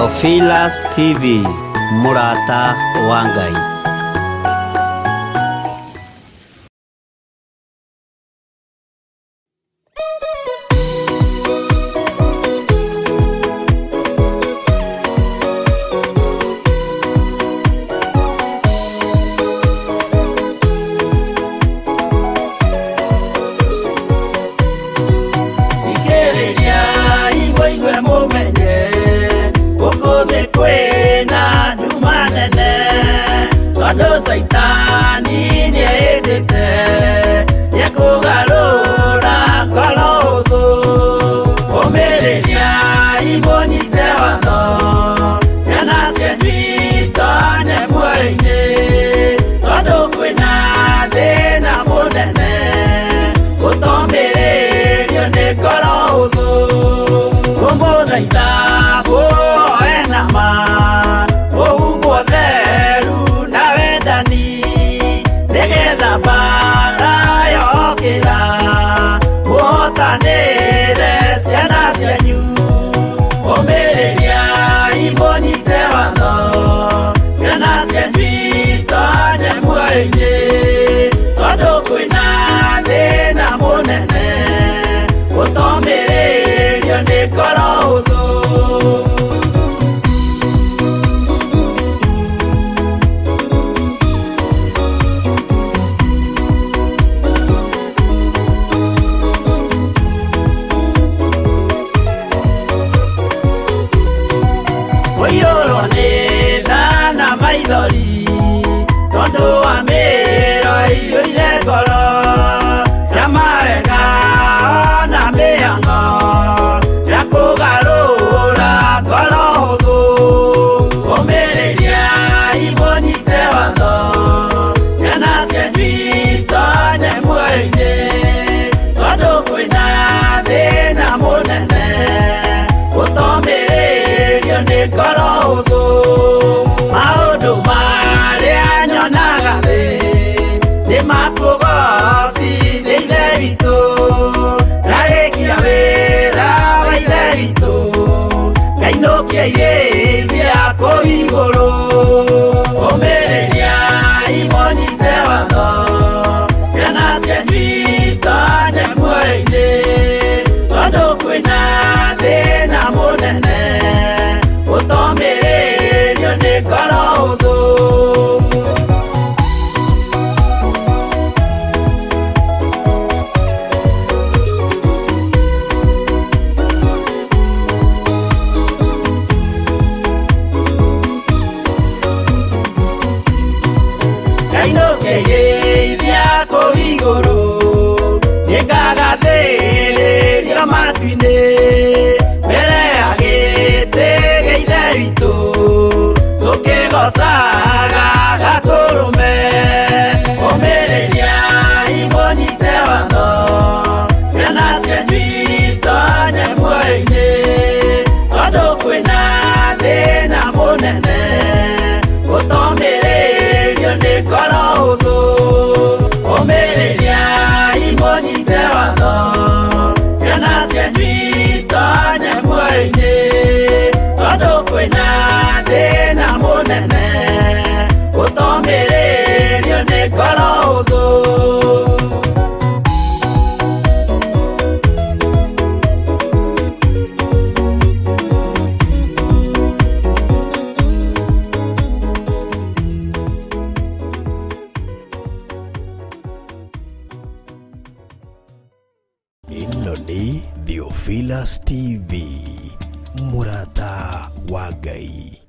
Theophilus TV, Murata wa Ngai. Saitani ni edete ya kugarura kalodo omereria imoni te wano siana siajuito ne muaine todo kwena thina munene utomererio ni kalodo kumuthaitha kuoena ma ye via coigoro omereria imoni te wano siana siajuito ne muaine todo kwena thina munene utomererio ni kalodo saga gakurume omereria imoni te wano siana siajuito ne muaine todo kwena thina munene utomererio ni kalodo omereria imoni te wano siana siajuito ne muaine todo kwena thina munene utomererio ni kalodo Ino ni Theophilus TV, Murata wa Ngai.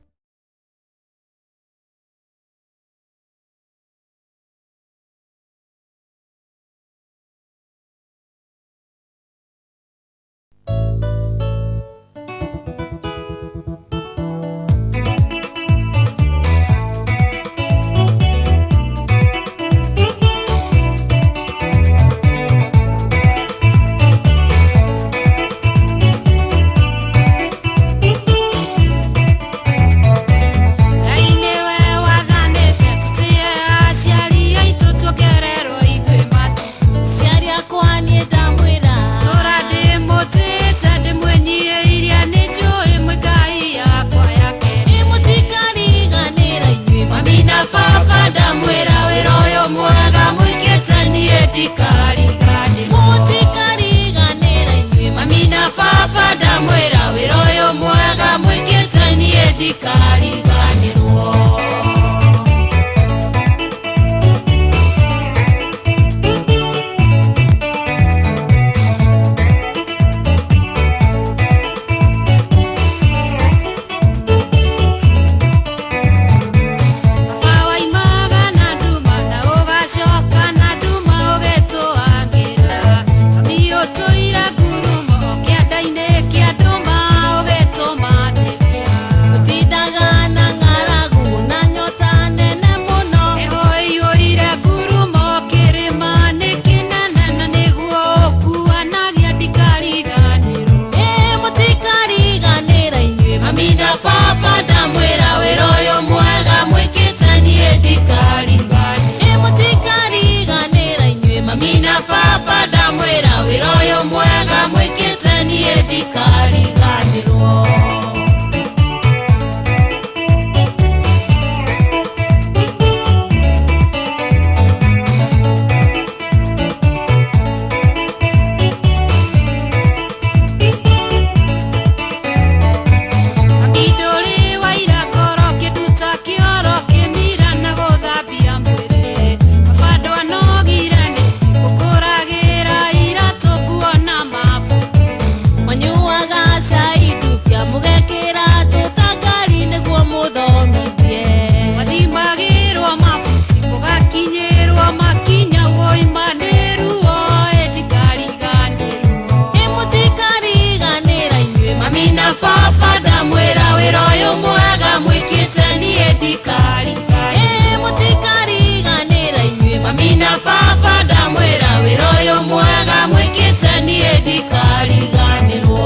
na baba ndamwĩra wĩra ũyũ mwega mwĩkĩte niĩ ndikarigane mũtikariganĩra inyuĩ mami na baba ndamwĩra wĩra ũyũ mwega mwĩkĩte niĩ ndikariganĩrwo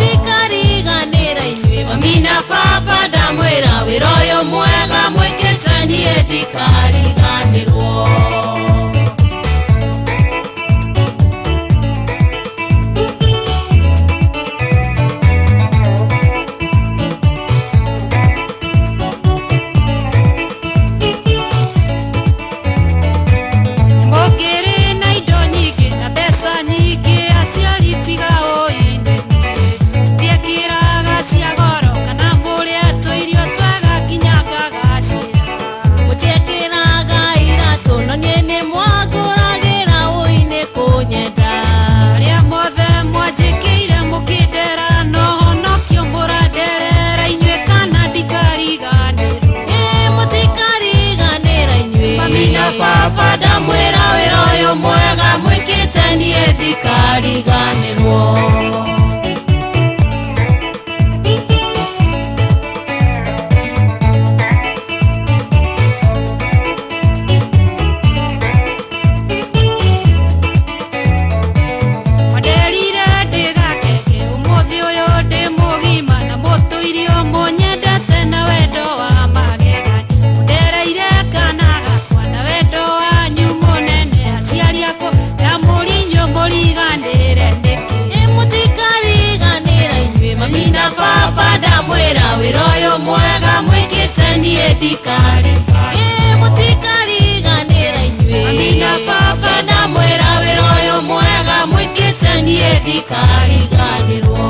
mũtikariganĩra inyuĩ mami na baba ndamwĩra wĩra ũyũ mwega mwĩkĩte niĩ ndikariganĩrwo baba ndamwĩra wĩra ũyũ mwega mwĩkĩte niĩ ndikariganĩrwo wanderire ndĩgakeke ũmũthĩ ũyũ ndĩ mũgima na mũtũirio mũnyendete na wendo wa magegania mũndereire kana mami na baba ndamwĩra wĩra ũyũ mwega mwĩkĩte niĩ ndikarigane mũtikariganĩra inyuĩ mami na baba ndamwĩra wĩra ũyũ mwega mwĩkĩte niĩ ndikariganĩrwo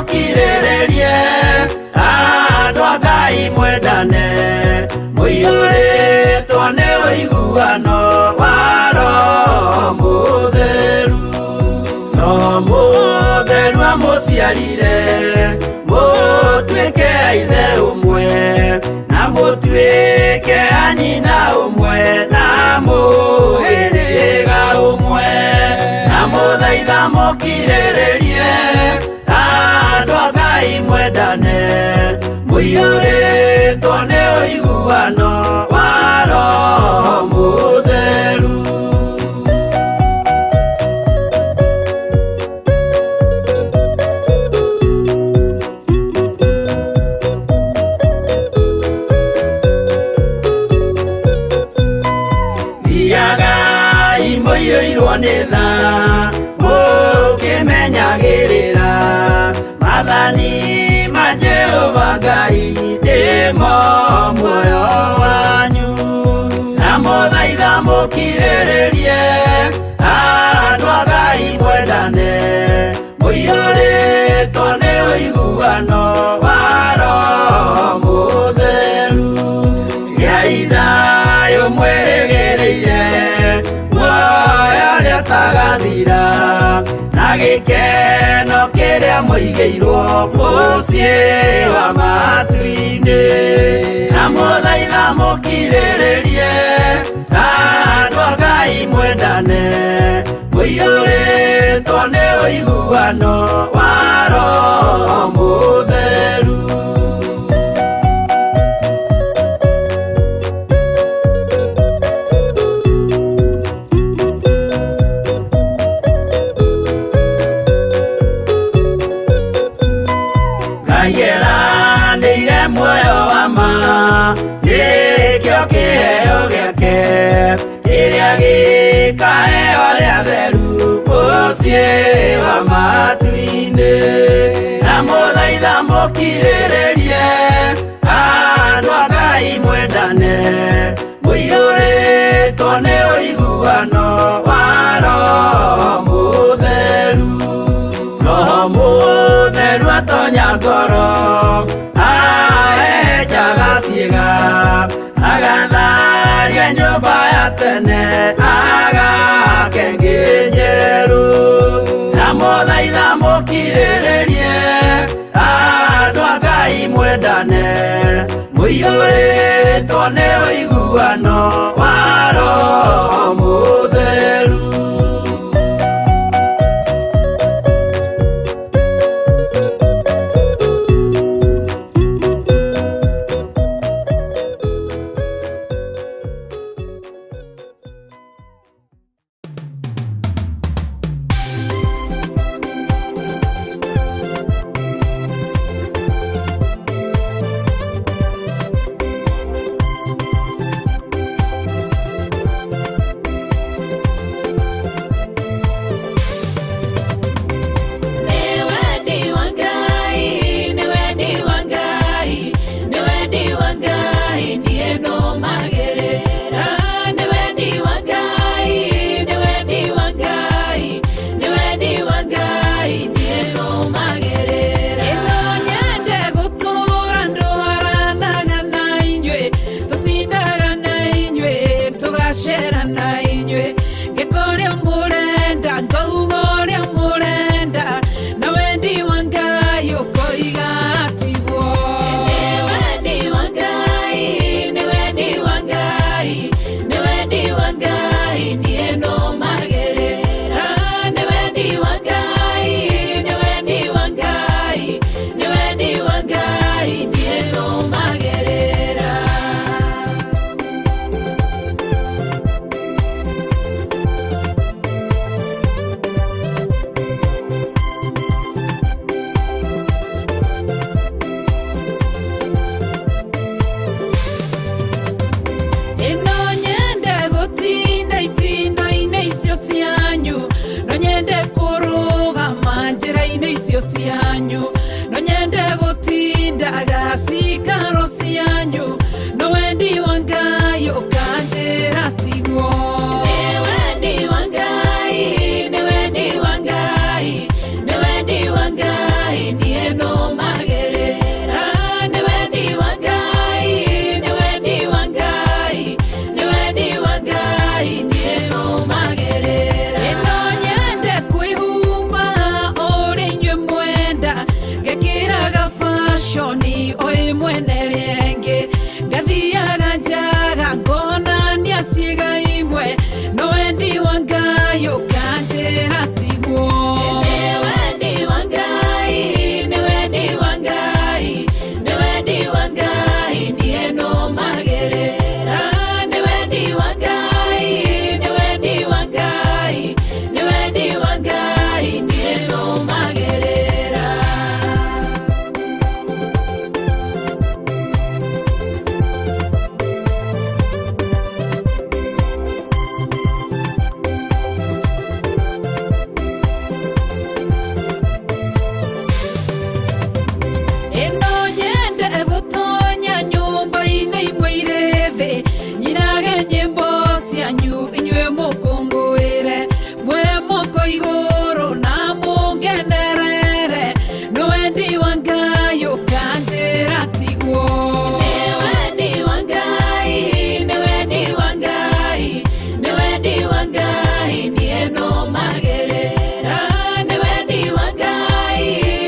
kirĩrĩrie andũ a Ngai mwendane mũiyũrĩtwo nĩ ũiguano wa Roho Mũtheru Roho Mũtheru amũciarire mũtuĩke a ithe ũmwe na mũtuĩke a nyina ũmwe na mũhĩrĩga ũmwe na mũthaitha mũkirĩrĩrie andũ a Ngai mwendane mũiyũrĩtwo nĩ ũiguano wa Roho Mũtheru thiagai mũiyũirwo nĩ tha mũkĩmenyagĩrĩra mathani ma Jehova Ngai ndĩmo muoyo wanyu na mũthaitha mũkirĩrĩrie andũ a Ngai mwendane mũiyũrĩtwo nĩ ũiguano wa Roho Mũtheru gĩai thayũ mwĩrĩgĩrĩire muoyo ũrĩa ũtagathira na gĩkeno kĩrĩ rĩrĩa mũigĩirwo mũciĩ wa matu-inĩ, na mũthaitha mũkirĩrĩrie andũ a Ngai mwendane, mũiyũrĩtwo nĩ ũiguano wa Roho Mũtheru. Ngai eranĩire muoyo wa ma, nĩkĩo kĩheo gĩake kĩrĩa gĩkaheo arĩa atheru mũciĩ wa matu-inĩ, na mũthaitha mũkirĩrĩrie andũ a Ngai mwendane, mũiyũrĩtwo nĩ ũiguano wa Roho Mũtheru. Roho Mũtheru atonya ngoro, ahenjaga ciĩga, agatharia nyũmba ya tene, agake ngĩ njerũ, na mũthaitha mũkirĩrĩrie andũ a Ngai mwendane, mũiyũrĩtwo nĩ ũiguano wa Roho Mũtheru. Wangai,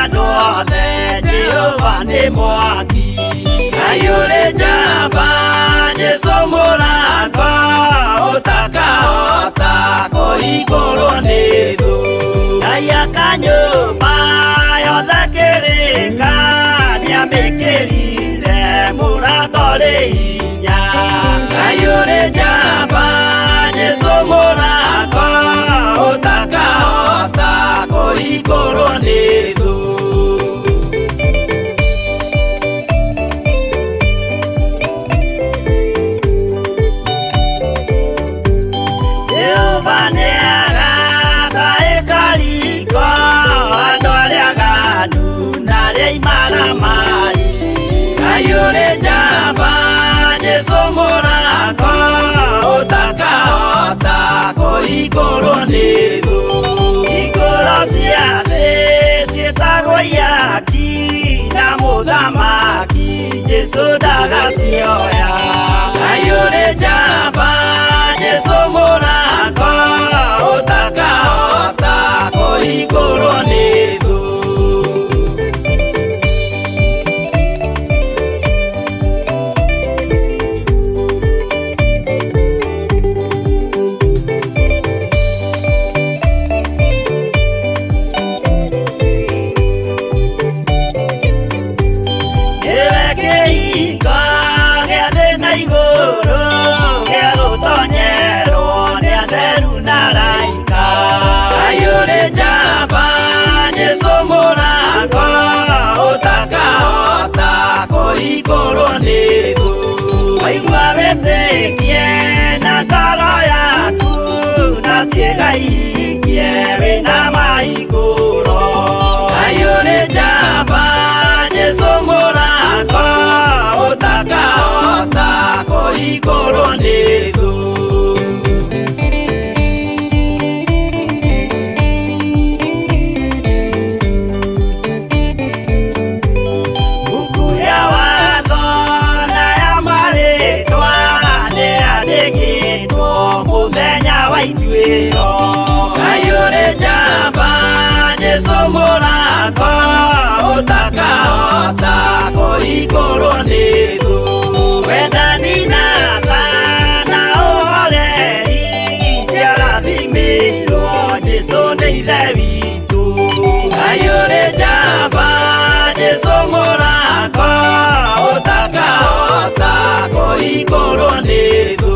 andũ othe Jehova nĩ mwaki ayũrĩ njamba Jesũ mũrango ũtakahota kũhingũrwo nĩ thũ Ngai akanyũmba yothe kĩrĩka nĩamĩkĩrire mũrango rĩ hinya ayũrĩ njamba Jesũ mũrango ũtakahota kũhingũrwo nĩ thũ Jehova nĩagaka ĩkariko andũ arĩa aganu na arĩa imaramari ayũrĩ njamba Jesũ mũrango ũtakahota kũhingũrwo nĩ thũ hingũro cia thĩ ciĩtagwo ihaki na mũthamaki Jesũ ndagacioya ayũrĩ njamba Jesũ mũrango ũtakahota kũhingũrwo nĩ thũ kũhingũrwo nĩ thũ waigua wĩtĩkie na ngoro yaku na ciĩga ihingie wĩna mahingũro ayũrĩ njamba Jesũ mũrango ũtakahota kũhingũrwo nĩ thũ ayũrĩ njamba Jesũ mũrango ũtakahota kũhingũrwo nĩ thũ wendani na tha na ũhoreri ciarathimĩirwo Jesũ nĩ ithe witũ ayũrĩ njamba Jesũ mũrango ũtakahota kũhingũrwo nĩ thũ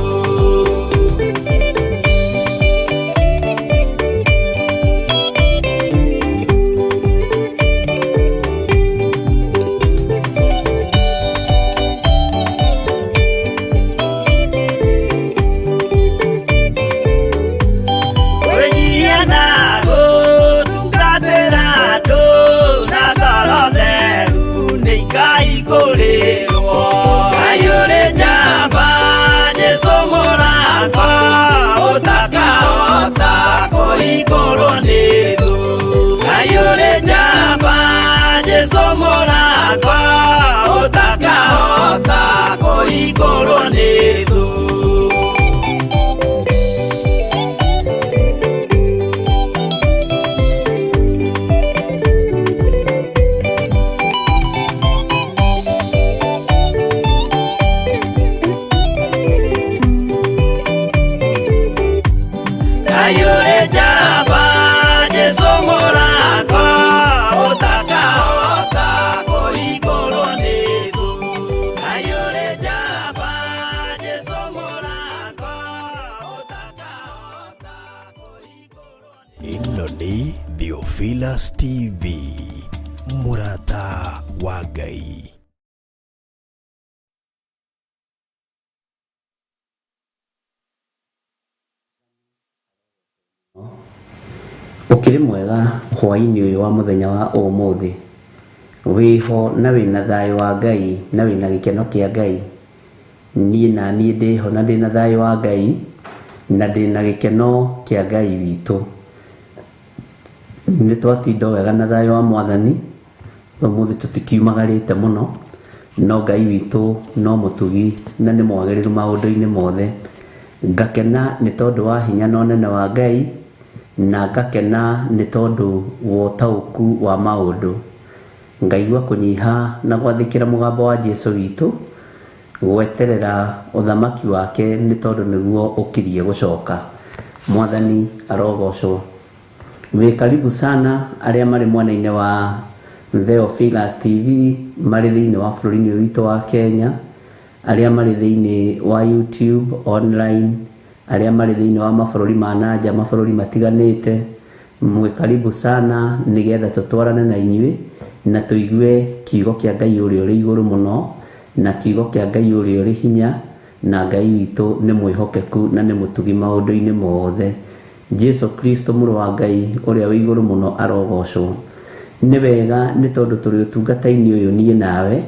ayũrĩ njamba Jesũ mũrango ũtakahota kũhingũrwo nĩ thũ ayũrĩ njamba Jesũ mũrango ũtakahota kũhingũrwo nĩ thũ ayũrĩ njamba Jesũ mũrango ũtakahota kũhingũrwo nĩ thũ ayũrĩ njamba Jesũ mũrango ũtakahota kũhingũrwo ĩno nĩ Theophilus TV mũrata wa Ngai. Ukiri mwega hwaini uyu wa muthenya wa umuthi wiho na wina thayo wa Ngai na wina gikeno kia Ngai nie na nie ndiho na ndina thayo wa Ngai na ndina gikeno kia Ngai witu ni twatindo wega na thayo wa Mwathani umuthi tutikiumagarite muno no Ngai witu no mutugi na ni mwagiriru maundu-ini mothe ngakena ni tondu wa hinya no nene wa Ngai na ngakena ni tondu wa tauku wa maundu ngaigua kunyiha na gwathikira mugambo wa Jesu witu gweterera uthamaki wake ni tondu niguo ukirie gucoka. Mwathani arogocwo. We karibu sana aria mari mwena-ini wa Theophilus TV mari thiini wa bururi-ini witu wa Kenya, aria mari thiini wa YouTube online, aria mari thiini wa mabururi ma nanja, mabururi matiganite. Mwe karibu sana nigetha tutwarane na inyui na tuigue kiugo kia Ngai uria uri iguru muno, na kiugo kia Ngai uria uri hinya, na Ngai witu ni mwihokeku na ni mutugi maundu-ini mothe. Jesu Kristo muru wa Ngai uria wi iguru muno arogocwo. Ni wega ni tondu turi utungata-ini uyu nie nawe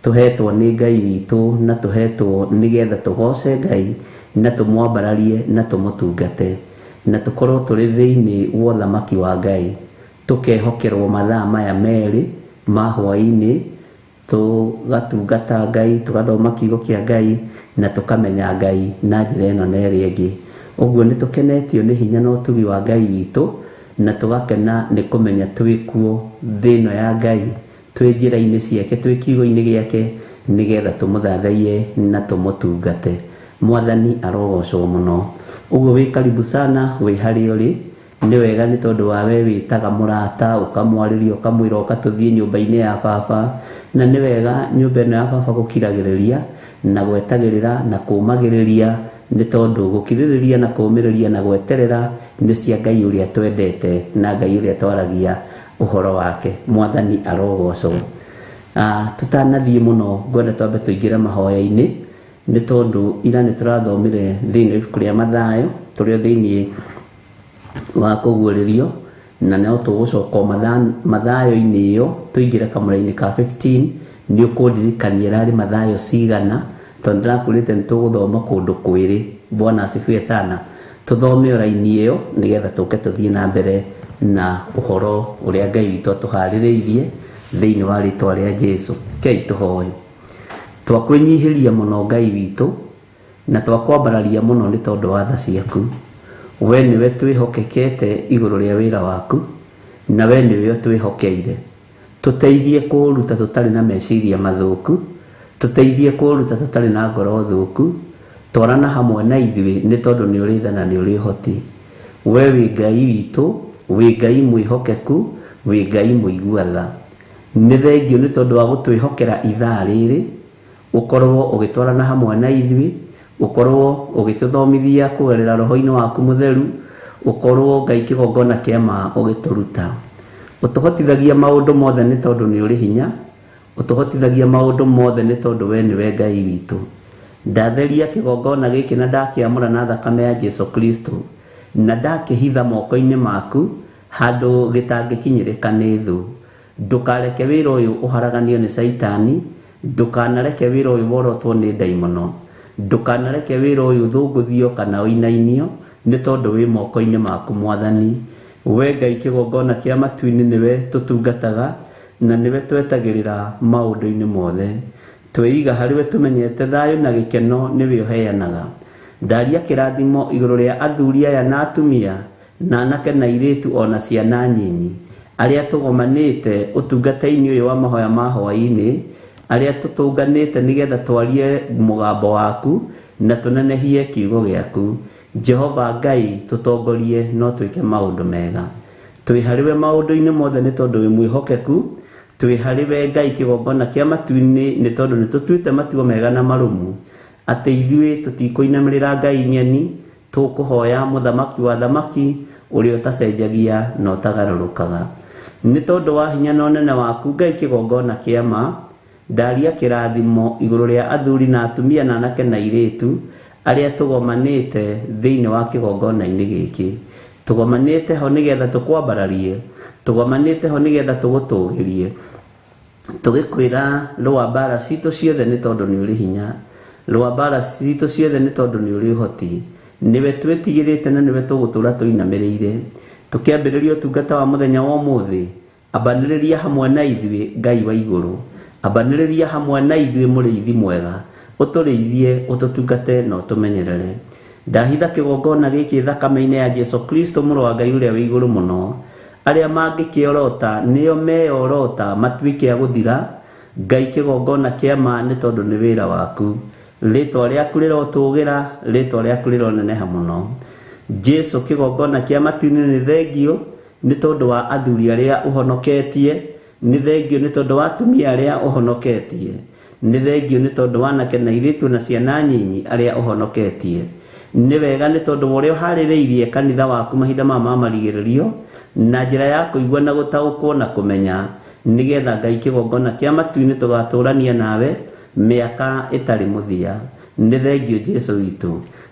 tuhetwo ni Ngai witu na tuhetwo nigetha tugoce Ngai na tumwambararie na tumutungate na tukorwo turi thiini wa uthamaki wa Ngai, tukehokerwo mathaa maya meri ma hwaini tugatungata Ngai, tugathoma kiugo kia Ngai na tukamenya Ngai na njira ino na iri ingi. Uguo ni tukenetio ni hinya na utugi wa Ngai witu na tugakena ni kumenya twikuo thino ya Ngai, twi njira-ini ciake, twi kiugo-ini giake nigetha tumuthathaie na tumutungate. Mwathani arogocwo muno. Uguo wi karibu sana wi hari uri. Ni wega ni tondu wa we witaga murata ukamwariria ukamwira ukatuthie nyumba-ini ya baba, na ni wega nyumba ino ya baba gukiragiriria na gwetagirira na kumagiriria ni tondu gukiririria na kumiriria na gweterera ni cia Ngai uria twendete na Ngai uria twaragia uhoro wake. Mwathani arogocwo. Tutanathie muno ngwenda twambe tuingira mahoya-ini ni tondu ira ni turathomire thiini ibuku ria Mathayo, turio thiini wa kuguririo na no tugucoka Mathayo-ini iyo tuingire kamura-ini ka 15. ni ukundirikania rari Mathayo cigana tondu ndirakurite nituguthoma kundu kwiri. Bwana asifiwe sana. Tuthome ora-ini iyo nigetha tuke tuthie na mbere na uhoro uria Ngai witu atuhaririirie thiini wa ritwa ria Jesu. Kei tuhoe. Twakwinyihiria muno Ngai witu na twakwambararia muno ni tondu wa tha ciaku. We niwe twihokekete iguru ria wira waku na we niwe twihokeire. Tuteithie kuruta tutari na meciria mathuku, tuteithie kuruta tutari na ngoro thuku, twarana hamwe na ithui ni tondu ni uri tha na ni uri hoti. We wi Ngai witu, wi Ngai mwihokeku, wi Ngai muigua tha. Ni thengio ni tondu wa gutwihokera ithaa riri, ukorwo ugitwarana hamwe na ithui, ukorwo ugituthomithia kugerera roho-ini waku mutheru, ukorwo Ngai kigongona kia ma ugituruta. Utuhotithagia maundu mothe ni tondu ni uri hinya, utuhotithagia maundu mothe ni tondu we niwe Ngai witu. Ndatheria kigongona giki na ndakiamura na thakame ya Jesu Kristo na ndakihitha moko-ini maku handu gitangikinyirika ni thu. Ndukareke wira uyu uharaganio ni Saitani, ndukanareke wira uyu worotwo ni daimono, ndukanareke wira uyu thunguthio kana uinainio ni tondu wi moko-ini maku Mwathani. We Ngai kigongona kia matu-ini niwe tutungataga na niwe twetagirira maundu-ini mothe. Twiiga hariwe tumenyete thayo na gikeno niwe uheanaga. Ndaria kirathimo iguru ria athuri aya na atumia na anake na iritu ona ciana nyinyi aria tugomanite utungata-ini uyu wa mahoya ma hwaini, aria tutunganite nigetha twarie mugambo waku na tunenehie kiugo giaku. Jehova Ngai tutongorie no twike maundu mega. Twi hariwe maundu-ini mothe ni tondu wi mwihokeku, twi hariwe Ngai kigongona kia matu-ini ni tondu ni tutuite matuo mega na marumu ati ithui tutikuinamirira Ngai nyeni, tukuhoya muthamaki wa thamaki uria utacenjagia na utagarurukaga. Ni tondu wa hinya na unene waku Ngai kigongona kia ma, ndaria kirathimo iguru ria athuri na atumia na anake na iritu aria tugomanite thiini wa kigongona-ini giki. Tugomanite ho nigetha tukwambararie, tugomanite ho nigetha tugutugirie, tugikwira rwa mbara citu ciothe ni tondu ni uri hinya, rwa mbara citu ciothe ni tondu ni uri hoti. Niwe twitigirite na niwe tugutura tuinamirire. Tukiambiriria utungata wa muthenya wa umuthi, ambaniriria hamwe na ithui Ngai wa iguru, ambaniriria hamwe na ithui muriithi mwega, uturiithie ututungate na utumenyerere. Ndahitha kigongona giki thakame-ini ya Jesu Kristo muru wa Ngai uria wi iguru muno, aria mangĩkĩorota nĩo meyorota matuĩke a gũthira. Ngai kĩgongona kĩama nĩ tondũ nĩ wĩra waku. Rĩtwa rĩaku rĩrotũgĩra, rĩtwa rĩaku rĩroneneha mũno. Jesu kĩgongona kĩa matu-inĩ nĩ thengio nĩ tondũ wa athuri arĩa ũhonoketie, nĩ thengio nĩ tondũ wa atumia arĩa ũhonoketie, nĩ thengio nĩ tondũ wa anake na airĩtu na ciana nyinyi arĩa ũhonoketie. Nĩ wega nĩ tondũ wa ũrĩa ũharĩrĩirie kanitha waku mahinda ma marigĩrĩrio na njĩra ya kũigua na gũtaũkwo na kũmenya, nĩgetha Ngai kĩgongona kĩa matu-inĩ tũgatũrania nawe mĩaka ĩtarĩ mũthia. Nĩ thengio Jesu witũ.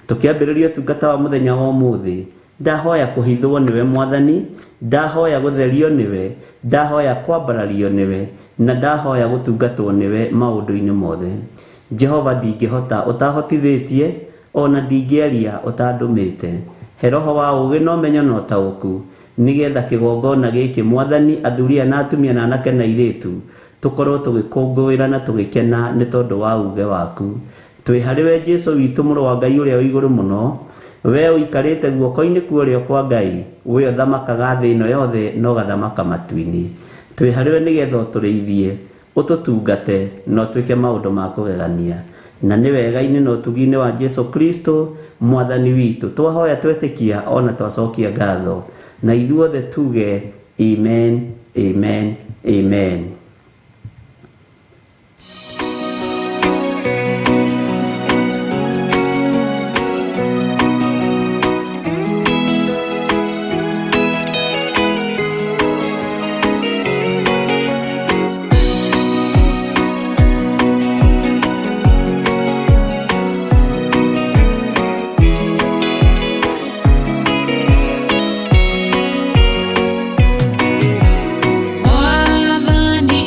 Tũkĩambĩrĩria ũtungata wa mũthenya wa ũmũthĩ, ndahoya kũhithwo nĩwe Mwathani, ndahoya gũtherio nĩwe, ndahoya kwambarario nĩwe, na ndahoya gũtungatwo nĩwe maũndũ-inĩ mothe. Jehova ndingĩhota ũtahotithĩtie, ona ndingĩaria ũtandũmĩte. He roho wa ũũgĩ na ũmenyo na ũtaũku, nĩgetha kĩgongona gĩkĩ Mwathani, athuria na atumia na anake na airĩtu tũkorwo tũgĩkũngũĩra na tũgĩkena nĩ tondũ wa uuge waku. Twĩ harĩwe Jesu witũ, mũrũ wa Ngai ũrĩa wĩ igũrũ mũno. We ũikarĩte guoko-inĩ kwa ũrĩo kwa Ngai, we ũthamakaga thĩ ĩno yothe na ũgathamaka matu-inĩ. Twĩ harĩwe nĩgetha ũtũrĩithie, ũtũtungate na ũtuĩke maũndũ ma kũgegania. Na nĩ wega-inĩ na ũtugi-inĩ wa Jesu Kristo Mwathani witũ twahoya twetĩkia ona twacokia ngatho, na ithuothe tuge amen, amen, amen. Mwathani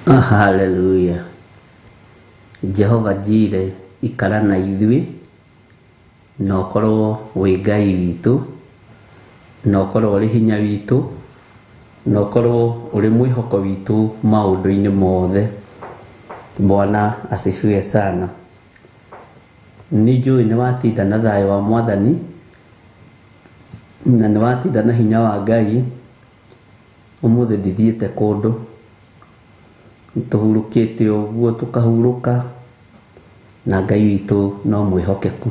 Hallelujah. Jehova Jire ikara na ithuĩ na ũkorwo wĩ Ngai witũ na ũkorwo ũrĩ hinya witũ na ũkorwo ũrĩ mwĩhoko witũ maũndũ-inĩ mothe. Bwana asifiwe sana. Nĩnjũĩ nĩwatinda na thayũ wa Mwathani na nĩwatinda na hinya wa Ngai. Ũmũthĩ ndithiĩte kũndũ, tũhurũkĩte ũguo tũkahurũka na Ngai witũ no mwĩhokeku,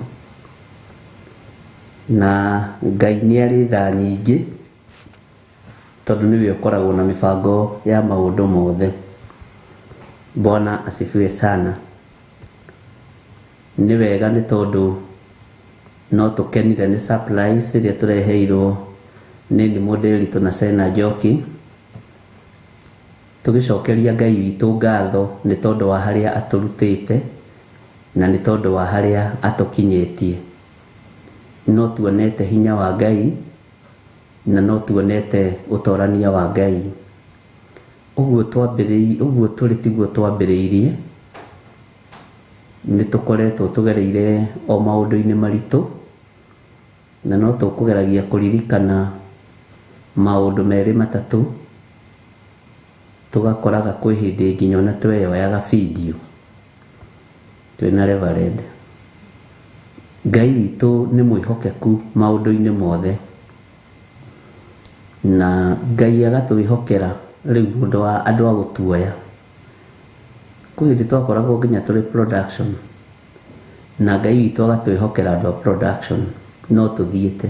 na Ngai nĩ arĩ tha nyingĩ tondũ nĩwe ũkoragwo na mĩbango ya maũndũ mothe. Bwana asifiwe sana. Nĩ wega nĩ tondũ no tũkenire nĩ surprise ĩrĩa tũreheirwo nĩ Ndimũ Ndĩritũ na Sena Njoki, tũgĩcokeria Ngai witũ ngatho nĩ tondũ wa harĩa atũrutĩte na nĩ tondũ wa harĩa atũkinyĩtie. No tuonete hinya wa Ngai na no tuonete ũtorania wa Ngai. Ũguo tũrĩ tiguo twambĩrĩirie, nĩ tũkoretwo tũgereire o maũndũ-inĩ maritũ na no tũkũgeragia kũririkana maũndũ merĩ matatũ. Tugakoraga kwĩ hĩndĩ nginya ona tweyoyaga video twĩna Reverend. Ngai witũ nĩ mwĩhokeku maũndũ-inĩ mothe na Ngai agatwĩhokera rĩu mũndũ wa andũ a gũtuoya. Kwĩ hĩndĩ twakoragwo nginya tũrĩ production na Ngai witũ agatwĩhokera andũ a production, no tũthiĩte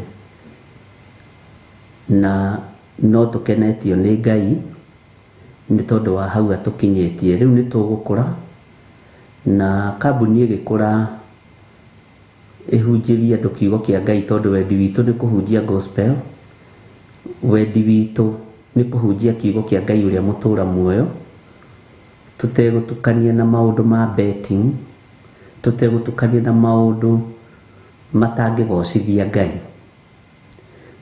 na no tũkenetio nĩ Ngai nĩ tondũ wa hau atũkinyĩtie. Rĩu nĩ tũgũkũra na kambuni ĩgĩkũra ĩhunjĩrie andũ kiugo kĩa Ngai, tondũ wendi witũ nĩ kũhunjia gospel, wendi witũ nĩ kũhunjia kiugo kĩa Ngai ũrĩa mũtũra muoyo, tũtegũtukania na maũndũ ma betting, tũtegũtukania na maũndũ matangĩgocithia Ngai,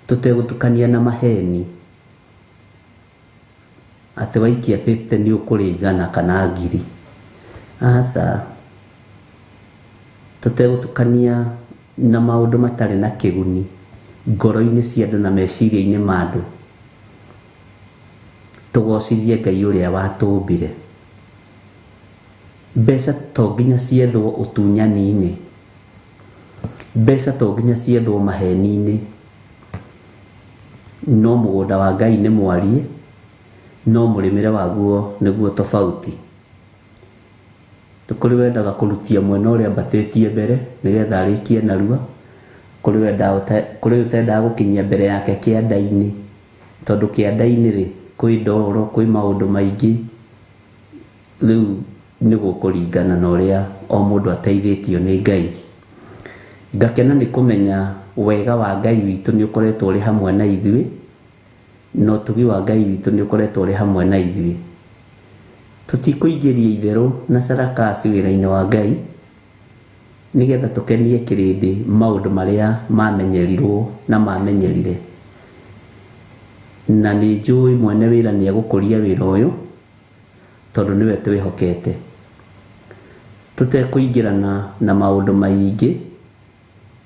tũtegũtukania na maheni atĩ waikia 50 nĩ ũkũrĩigana kana 1,000. Aca, tũtegũtukania na maũndũ matarĩ na kĩguni ngoro-inĩ cia andũ na meciria-inĩ ma andũ. Tũgocithie Ngai ũrĩa watũmbire. Mbeca to nginya ciethwo ũtunyani-inĩ, mbeca to nginya ciethwo maheni-inĩ, no mũgũnda wa Ngai nĩ mwarie, no mũrĩmĩre waguo nĩguo tofauti. Kũrĩ wendaga kũrutia mwena ũrĩa mbatĩtie mbere nĩgetha arĩkie narua, kũrĩ ũtendaga gũkinyia mbere yake kĩanda-inĩ, tondũ kĩanda-inĩ rĩ kwĩ ndoro, kwĩ maũndũ maingĩ. Rĩu nĩ gũkũringana na ũrĩa o mũndũ ateithĩtio nĩ Ngai. Ngakena nĩ kũmenya wega wa Ngai witũ nĩ ũkoretwo ũrĩ hamwe na ithuĩ, no ũtugi wa Ngai witũ nĩ ũkoretwo ũrĩ hamwe na ithuĩ. Tũtikũingĩria itherũ na sarakasi wĩra-inĩ wa Ngai nĩgetha tũkenie kĩrĩndĩ maũndũ marĩa mamenyerirwo na mamenyerire. Na nĩ njũĩ mwene wĩra nĩ egũkũria wĩra ũyũ tondũ nĩwe twĩhokete. Tũtekũingĩrana na maũndũ maingĩ,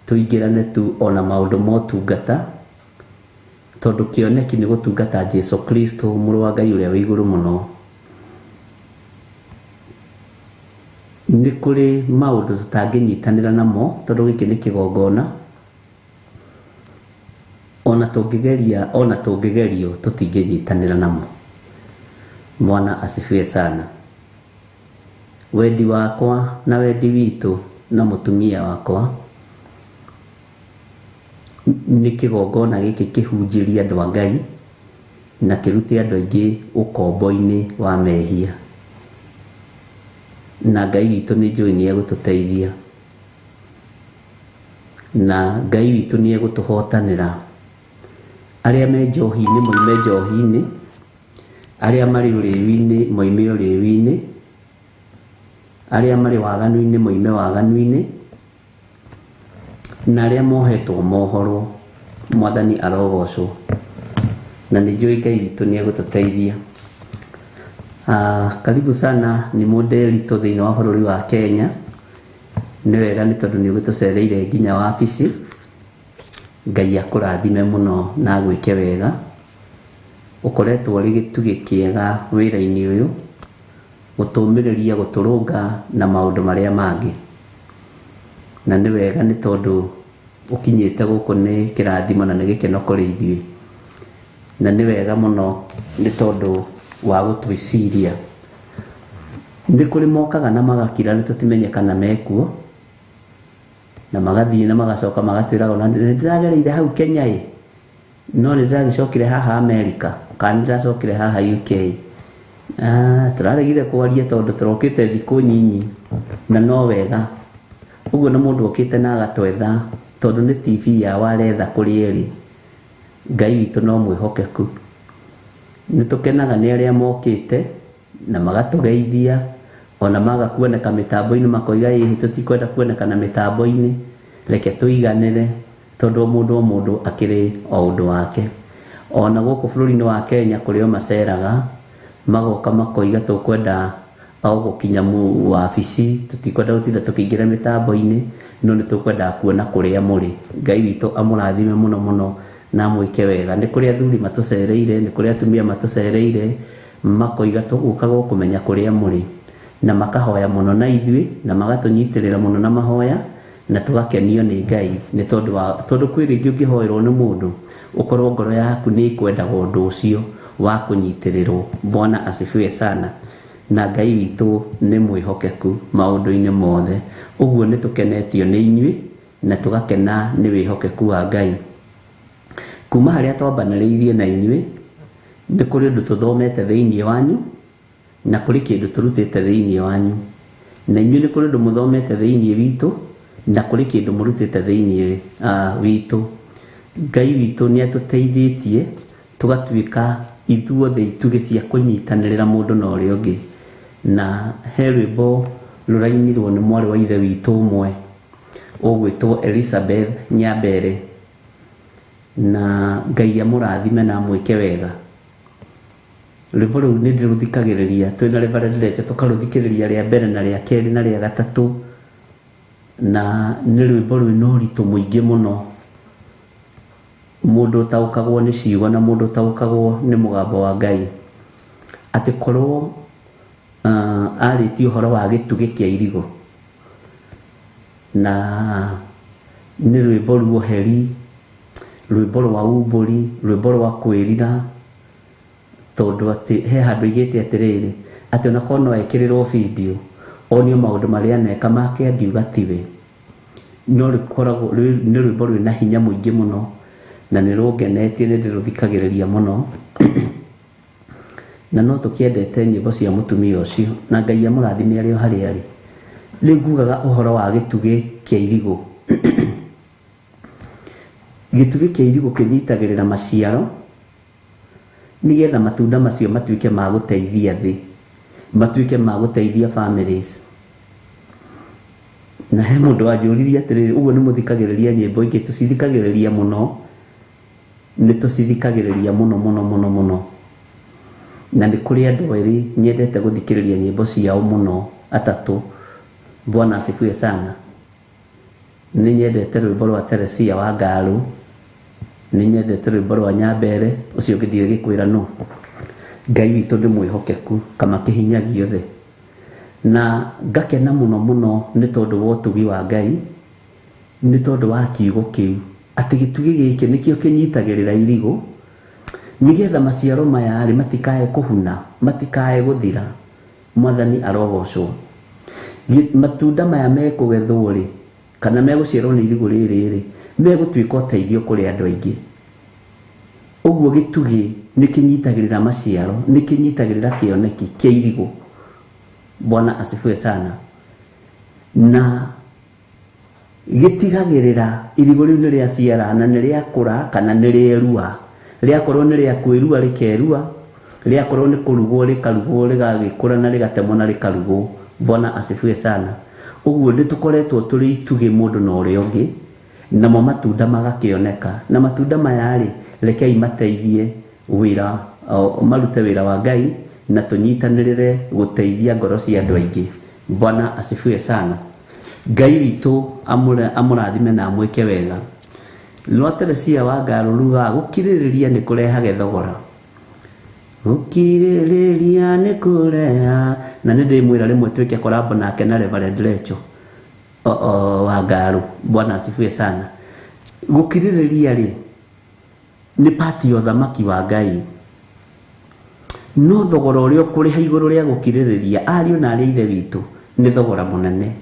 tũingĩrane tu ona maũndũ ma ũtungata, tondũ kĩoneki nĩ gũtungata Jesũ Kristo mũrũ wa Ngai ũrĩa wĩ igũrũ mũno. Nĩ kũrĩ maũndũ tũtangĩnyitanĩra namo tondũ gĩkĩ nĩ kĩgongona, ona tũngĩgerio tũtingĩnyitanĩra namo. Bwana asifiwe sana. Wendi wakwa na wendi witũ na mũtumia wakwa nĩ kĩgongona gĩkĩ kĩhunjĩrie andũ a Ngai na kĩrute andũ aingĩ ũkombo-inĩ wa mehia. Na Ngai witũ nĩ njũĩ nĩ egũtũteithia na Ngai witũ nĩ egũtũhotanĩra. Arĩa me njohi-inĩ moime njohi-inĩ, arĩa marĩ ũrĩu-inĩ moime ũrĩu-inĩ, arĩa marĩ waganu-inĩ moime waganu-inĩ, na arĩa mohetwo mohorwo. Mwathani arogocwo na nĩ njũĩ Ngai witũ nĩ egũtũteithia. Karibu sana ni modeli to thĩinĩ wa bũrũri wa Kenya. Nĩ wega nĩ tondũ nĩ ũgĩtũcereire nginya wabici. Ngai akũrathime mũno na gwĩke wega. Ũkoretwo rĩ gĩtugĩ kĩega wĩra-inĩ ũyũ, gũtũmĩrĩria gũtũrũnga na maũndũ marĩa mangĩ. Na nĩ wega nĩ tondũ ũkinyĩte gũkũ nĩ kĩrathimo na nĩ gĩkeno kũrĩ ithuĩ. Na nĩ wega mũno nĩ tondũ wa gũtwĩciria. Nĩ kũrĩ mokaga na magakira nĩ tũtimenyekana mekuo, na magathiĩ na magacoka magatwĩraga ona nĩ ndĩragereire hau Kenya no nĩ ndĩragĩcokire haha Amerika kana nĩ ndĩracokire haha UK. Tũraregire kwaria tondũ tũrokĩte thikũ nyinyi na no wega. Ũguo na mũndũ okĩte na agatwetha tondũ nĩ TV ya waretha kũrĩ ĩrĩ. Ngai witũ no mwĩhokeku. Nĩ tũkenaga nĩ arĩa mokĩte na magatũgeithia, ona maga kuoneka mĩtambo-inĩ makoiga ĩhĩ tũtikwenda kuonekana mĩtambo-inĩ, reke tũiganĩre tondũ mũndũ akĩrĩ o ũndũ wake. Ona gũkũ bũrũri-inĩ wa Kenya kũrĩ o maceraga magoka makoiga tũkwenda o gũkinya wabici, tũtikwenda gũtinda tũkĩingĩra mĩtambo-inĩ, no nĩ tũkwenda kuona kũrĩa mũrĩ. Ngai witũ amũrathime mũno mũno na mwĩke wega. Nĩ kũrĩ athuri matũcereire, nĩ kũrĩ atumia matũcereire, makoiga tũgũkaga kũmenya kũrĩa mũrĩ, na makahoya mũno na ithuĩ na magatũnyitĩrĩra mũno na mahoya, na tũgakenio nĩ Ngai nĩ tondũ kwĩ rĩngĩ ũngĩhoerwo nĩ mũndũ ũkorwo ngoro yaku nĩ ikwendaga ũndũ ũcio wa kũnyitĩrĩrwo. Bwana asifiwe sana. Na Ngai witũ nĩ mwĩhokeku maũndũ-inĩ mothe. Ũguo nĩ tũkenetio nĩ inyuĩ na tũgakena nĩ wĩhokeku wa Ngai. Kuma harĩa twambanĩrĩirie na inyuĩ, nĩ kũrĩ ũndũ tũthomete thĩinĩ wanyu na kũrĩ kĩndũ tũrutĩte thĩinĩ wanyu, na inyuĩ nĩ kũrĩ ũndũ mũthomete thĩinĩ witũ na kũrĩ kĩndũ mũrutĩte thĩinĩ witũ. Ngai witũ nĩ atũteithĩtie tũgatuĩka ithuothe itugĩ cia kũnyitanĩrĩra mũndũ na ũrĩa ũngĩ. Na he rwĩmbo rũrainirwo nĩ mwarĩ wa ithe witũ ũmwe ũgwĩtwo Elizabeth Nyambere, na Ngai amũrathime na mwĩke wega. Rwĩmbo rũu nĩ ndĩrũthikagĩrĩria twĩna Reverend Lecho, tũkarũthikĩrĩria rĩa mbere na rĩa kerĩ na rĩa gatatũ, na nĩ rwĩmbo rwĩna ũritũ mũingĩ mũno. Mũndũ ũtaũkagwo nĩ ciugo na mũndũ ũtaũkagwo nĩ mũgambo wa Ngai. Atĩ korwo arĩtie ũhoro wa gĩtugĩ kĩa irigũ, na nĩ rwĩmbo ruoheri, rwĩmbo rwa umbũri, rwĩmbo rwa kwĩrira, tondũ atĩ he handũ igĩte atĩrĩrĩ atĩ ona korwo no ekĩrĩrwo video onio maũndũ marĩa aneka make angiuga tiwe, no rĩkoragwo nĩ rwĩmbo rwĩna hinya mũingĩ mũno na nĩ rũngenetie, nĩ ndĩrũthikagĩrĩria mũno. Na no tũkĩendete nyĩmbo cia mũtumia ũcio, na Ngai amũrathime arĩ o harĩa arĩ. Rĩu ngugaga ũhoro wa gĩtugĩ kĩa irigũ. Gĩtugĩ kĩa irigũ kĩnyitagĩrĩra maciaro nĩgetha matunda macio matuĩke ma gũteithia thĩ, matuĩke ma gũteithia families. Na he mũndũ wanjũririe atĩrĩrĩ, ũguo nĩ mũthikagĩrĩria nyĩmbo ingĩ? Tũcithikagĩrĩria mũno, nĩ tũcithikagĩrĩria mũno mũno mũno mũno. Na nĩ kũrĩ andũ erĩ nyendete gũthikĩrĩria nyĩmbo ciao mũno, atatũ. Bwana asifiwe sana. Nĩ nyendete rwĩmbo rwa Teresia wa Ngarũ, nĩ nyendete rwĩmbo rwa Nyambere, ũcio ngĩthire gĩkwĩra no. Ngai witũ nĩ mwĩhokeku kama kĩhinyagio thĩ. Na ngakena mũno mũno nĩ tondũ wa ũtugi wa Ngai, nĩ tondũ wa kiugo kĩu atĩ gĩtugĩ gĩkĩ nĩkĩo kĩnyitagĩrĩra irigũ nĩgetha maciaro maya rĩ matikae kũhuna, matikae gũthira. Mwathani arogocwo. Matunda maya mekũgethwo rĩ kana megũciarwo nĩ irigũ rĩrĩ rĩ megũtuĩka ũteithio kũrĩ andũ aingĩ. Ũguo gĩtugĩ nĩ kĩnyitagĩrĩra maciaro, nĩ kĩnyitagĩrĩra kĩoneki kĩa irigũ. Bwana asifiwe sana. Na gĩtigagĩrĩra irigũ rĩu nĩ rĩaciara na nĩ rĩakũra kana nĩ rĩerua. Rĩakorwo nĩ rĩa kwĩrua rĩkerua, rĩakorwo nĩ kũrugwo rĩkarugwo, rĩgagĩkũra na rĩgatemwo na rĩkarugwo. Bwana asifiwe sana. Ũguo nĩ tũkoretwo tũrĩ itugĩ mũndũ na ũrĩa ũngĩ, namo matunda magakĩoneka. Na matunda maya rĩ rekei mateithie wĩra, marute wĩra wa Ngai na tunyitanirire guteithia ngoro cia andu aingi. Bwana asifiwe sana. Ngai witu amurathime na amwike wega. Teresia wa Garuruga gukiririria ni kurehage thogora. Gukiririria ni kureha na ni ndimwira rimwe twike korabo nake na Reverend Lecho wa Garu. Bwana asifiwe sana. Gukiririria ri ni pati yo thamaki wa Ngai. No thogora uria ukuriha iguru ria gukiririria ariu na ari ithe witu ni thogora munene.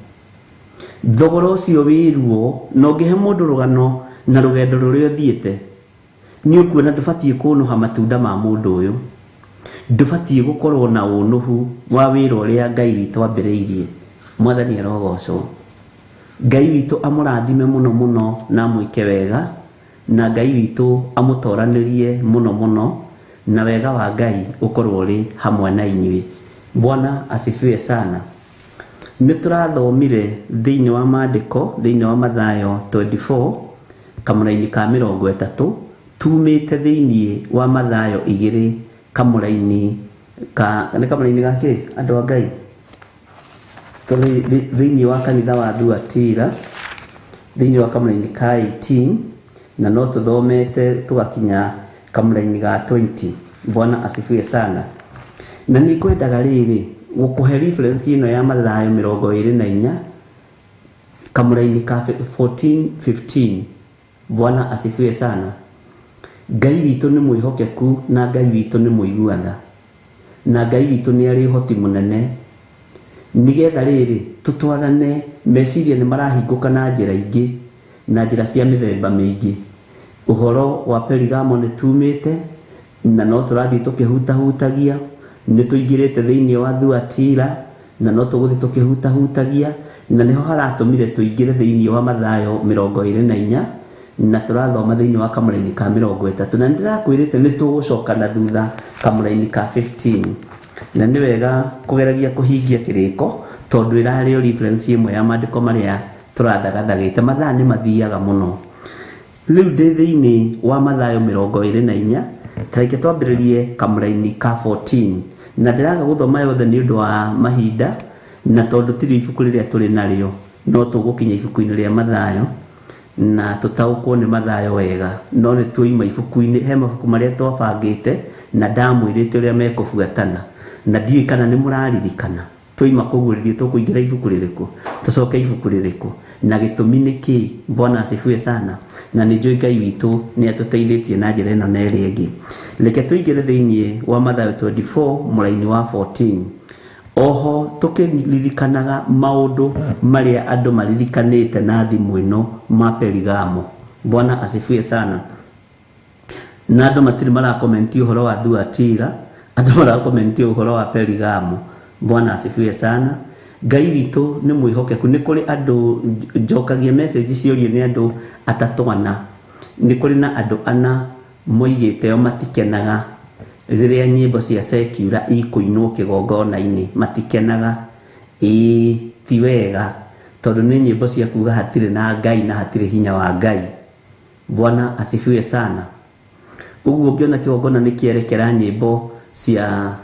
Thogora ucio wiruo no ngihe mundu rugano na rugendo ruria thiete ni ukuona ndubatie kunuha matunda ma mundu uyu, ndubatie gukorwo na unuhu wa wira uria Ngai witu ambiriirie. Mwathani arogocwo. Ngai witu amurathime muno muno na mwike wega, na Ngai witu amutoranirie muno muno, na wega wa Ngai ukorwo uri hamwe na inyui. Bwana asifiwe sana. Niturathomire thiini wa maandiko thiini wa Mathayo 24 kamuraini ka 30 tumite thiini wa Mathayo 2 kamuraini ka ki andu a Ngai thiini wa kanitha wa Thuatira thiini wa kamuraini ka 18 na no tuthomete tugakinya kamuraini ga 20. Bwana asifiwe sana. Na ni kwendaga riri gukuhe reference ino ya Mathayo 24 kamuraini ka 14-15. Bwana asifiwe sana. Ngai witu ni mwihokeku na Ngai witu ni muiguana, na Ngai witu ni ari hoti munene nigetha riri tutwarane meciria ni marahinguka na njira ingi na njira cia mithemba mingi. Uhoro wa Perigamo ni tumite na no turathi tukihutahutagia, ni tuingirite thiini wa Thuatira na no tuguthi tukihutahutagia, na niho haratumire tuingire thiini wa Mathayo 24 na turathoma thiini wa kamuraini ka 30, na ndirakwirite ni tugucoka na thutha kamuraini ka 15. Na ni wega kugeragia kuhingia kiriko tondu irari reference imwe ya maandiko maria turathagathagite. Mathaa ni mathiaga muno. Riu ndi thiini wa Mathayo 24 tareke twambiririe kamuraini ka 14, na ndiraga guthoma yothe ni undu wa mahinda na tondu tiri ibuku riria turi nario, no tugukinya ibuku-ini ria Mathayo na tutaukwo ni Mathayo wega, no ni tuima ibuku-ini he mabuku maria twabangite na ndamwirite uria mekubuatana, na ndiui kana ni muraririkana tuima kuguririe tukuingira ibuku ririku tucoke ibuku ririku na gitumi niki. Bwana asifiwe sana. Na ni njui Ngai witu ni atuteithĩtie na njira ino na iri ingi. Reke tuingire thiini wa Mathayo 24 muraini wa 14. Oho tukiririkanaga maundu maria andu maririkanite na thimu ino ma Perigamo. Bwana asifiwe sana. Na andu matiri marakomenti uhoro wa Thuatira, andu marakomenti uhoro wa Perigamo. Bwana asifiwe sana. Ngai witu ni mwihokeku. Ni kuri andu njokagia message ciorio ni andu atatu ana, ni kuri na andu ana moigite o matikenaga riria nyimbo cia secular ikuinwo kigongona-ini, matikenaga ti wega tondu ni nyimbo cia kuga hatire na Ngai na hatire hinya wa Ngai. Bwana asifiwe sana. Uguo ngiona kigongona ni kierekera nyimbo cia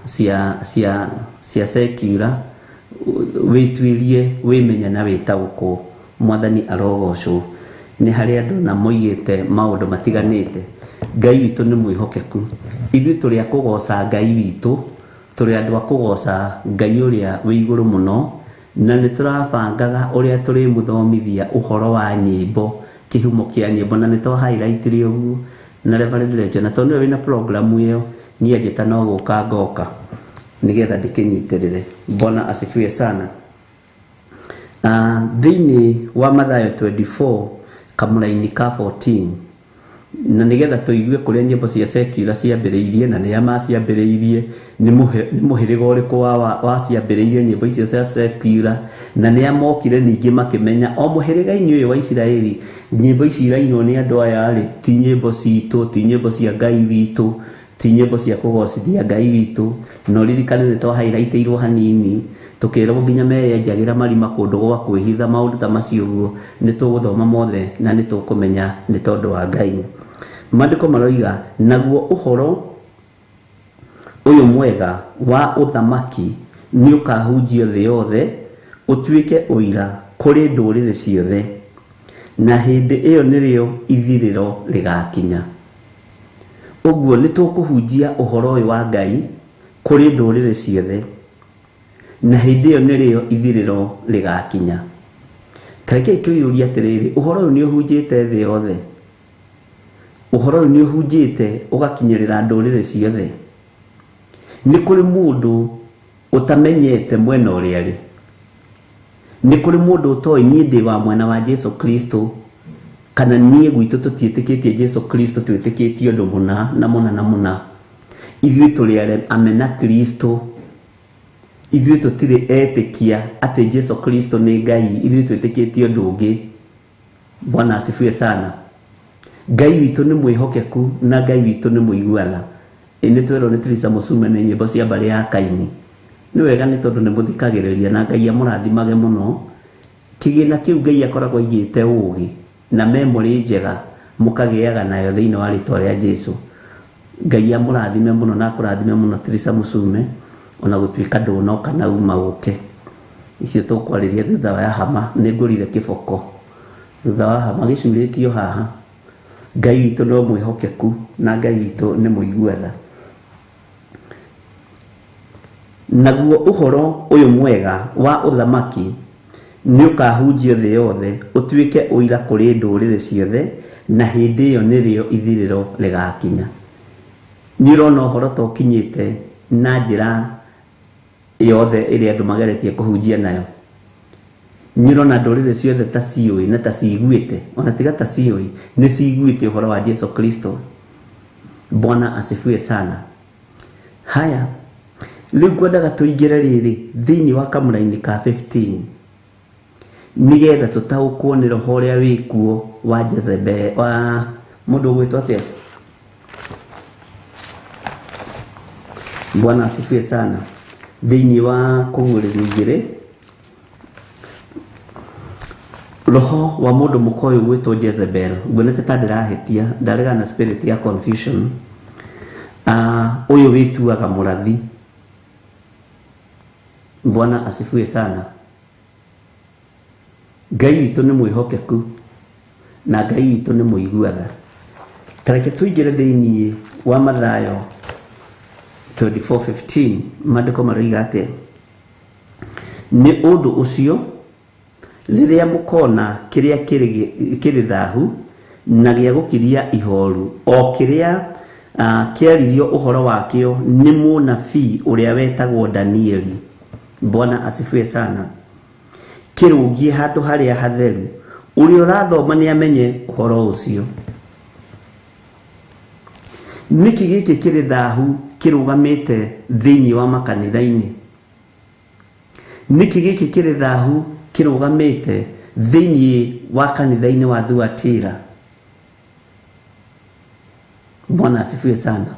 secular, witwirie wimenya na witauko. Mwathani arogocwo. Ni hari andu na moigite maundu matiganite. Ngai witu ni mwihokeku. Ithu turi a kugoca Ngai witu, turi andu a kugoca Ngai uria wi iguru muno, na ni turabangaga uria turi muthomithia uhoro wa nyimbo, kihumo kia nyimbo, na ni to highlight uguo na Reverend Lecho, na tondu wina program iyo ni ajeta no guka ngoka nigetha ndikinyitirire. Bwana asifiwe sana. Thiini wa Mathayo 24 kamuraini ka 14, na nigetha tuigue kuria nyimbo cia secular ciambiriirie na ni ama ciambiriirie ni muhiriga uriku wa ciambiriirie nyimbo icio cia secular, na ni amokire ningi makimenya o muhiriga-ini uyu wa Israeli nyimbo ici irainwo ni andu aya ri ti nyimbo citu, ti nyimbo cia Ngai witu, ti nyimbo cia kugocithia Ngai witu. No ririkane ni to highlightirwo hanini tukirwo nginya meyenjagira marima kundu gwa kwihitha maundu ta macio guo. Ni tuguthoma mothe na ni tukumenya ni tondu wa Ngai. Maandiko maroiga naguo uyu mwega wa uthamaki ni ukahunjio thĩ yothe utuike uira kuri ndũrĩrĩ ciothe, na hindi iyo nĩrĩo ithirĩro rĩgakinya. Ũguo nĩ tũkũhunjia ũhoro ũyũ wa Ngai kuri ndũrĩrĩ ciothe, na hindi iyo nĩrĩo ithirĩro rĩgakinya. Tareke twĩyũrie atĩrĩrĩ, ũhoro ũyũ nĩ ũhunjĩte thĩ yothe, ũhoro ũyũ nĩ ũhunjĩte ũgakinyĩrĩra ndũrĩrĩ ciothe. Nĩ kũrĩ mũndũ utamenyete mwena ũrĩa arĩ, nĩ kũrĩ mũndũ ũtoĩ niĩ ndĩ wa mwena wa Jesu Kristo, kana niĩ gwitũ tũtiĩtĩkĩtie Jesu Kristo, twĩtĩkĩtie ũndũ mũna na mũna na mũna. Ithuĩ tũrĩ amena Kristo, ithuĩ tũtirĩ etĩkia atĩ Jesu Kristo nĩ Ngai, ithuĩ twĩtĩkĩtie ũndũ ũngĩ. Bwana asifiwe sana. Ngai witũ nĩ mwĩhokeku na Ngai witũ nĩ mũiguana. Nĩ twerwo nĩ Teresa Musume nĩ nyĩmbo cia mbarĩ ya Kaini. Nĩ wega nĩ tondũ nĩ mũthikagĩrĩria, na Ngai amũrathimage mũno. Kĩgĩna kĩu Ngai akoragwo aigĩte ũũgĩ na memory njega mũkagĩaga nayo thĩinĩ wa rĩtwa rĩa Jesu. Ngai amũrathime mũno na akũrathime mũno Teresa Musume, ona gũtuĩka ndũnoka na uma ũke. Icio tũkwarĩria thutha wa hama. Nĩ ngũrire kĩboko thutha wa hama gĩcurĩtio haha. Ngai witũ no mwĩhokeku na Ngai witũ nĩ mũiguatha. Naguo ũhoro ũyũ mwega wa ũthamaki nĩ ũkahunjio thĩ yothe ũtuĩke ũira kũrĩ ndũrĩrĩ ciothe, na hĩndĩ ĩyo nĩrĩo ithirĩro rĩgakinya. Nĩ ũrona ũhoro ta ũkinyĩte na njĩra yothe ĩrĩa andũ mageretie kũhunjia nayo. Nĩ ũrona ndũrĩrĩ ciothe ta ciũĩ na ta ciiguĩte, ona tiga ta ciũĩ, nĩ ciiguĩte ũhoro wa Jesu Kristo. Bwana asifiwe sana. Haya, rĩu ngwendaga tũingĩre rĩrĩ thĩinĩ wa kamũra-inĩ ka 15 nĩgetha tũtaũkwo nĩ roho ũrĩa wĩ kuo wa Jezebel, wa mũndũ ũgwĩtwo atĩa? Bwana asifiwe sana. Thĩinĩ wa kũguũrĩrio igĩrĩ, roho wa mũndũ mũkoyo ũgwĩtwo Jezebel, nguonete ta ndĩrahĩtia, ndarega na spirit ya confusion. Ũyũ wĩtuaga mũrathi. Bwana asifiwe sana. Ngai witũ nĩ mwĩhokeku na Ngai witũ nĩ mũiguatha. Tareke tũingĩre thĩinĩ wa Mathayo 24:15, maandĩko maroiga atĩ, nĩ ũndũ ũcio rĩrĩa mũkona kĩrĩa kĩrĩ thaahu na gĩa gũkiria ihoru, o kĩrĩa kĩaririo ũhoro wakĩo nĩ mũnabii ũrĩa wetagwo Danieli. Bwana asifiwe sana. Kĩrũngie handũ harĩa hatheru, ũrĩa ũrathoma nĩ amenye ũhoro ũcio. Nĩkĩ gĩkĩ kĩrĩ thaahu kĩrũgamĩte thĩinĩ wa makanitha-inĩ? Nĩkĩ gĩkĩ kĩrĩ thaahu kĩrũgamĩte thĩinĩ wa kanitha-inĩ wa Thuatira? Bwana asifiwe sana.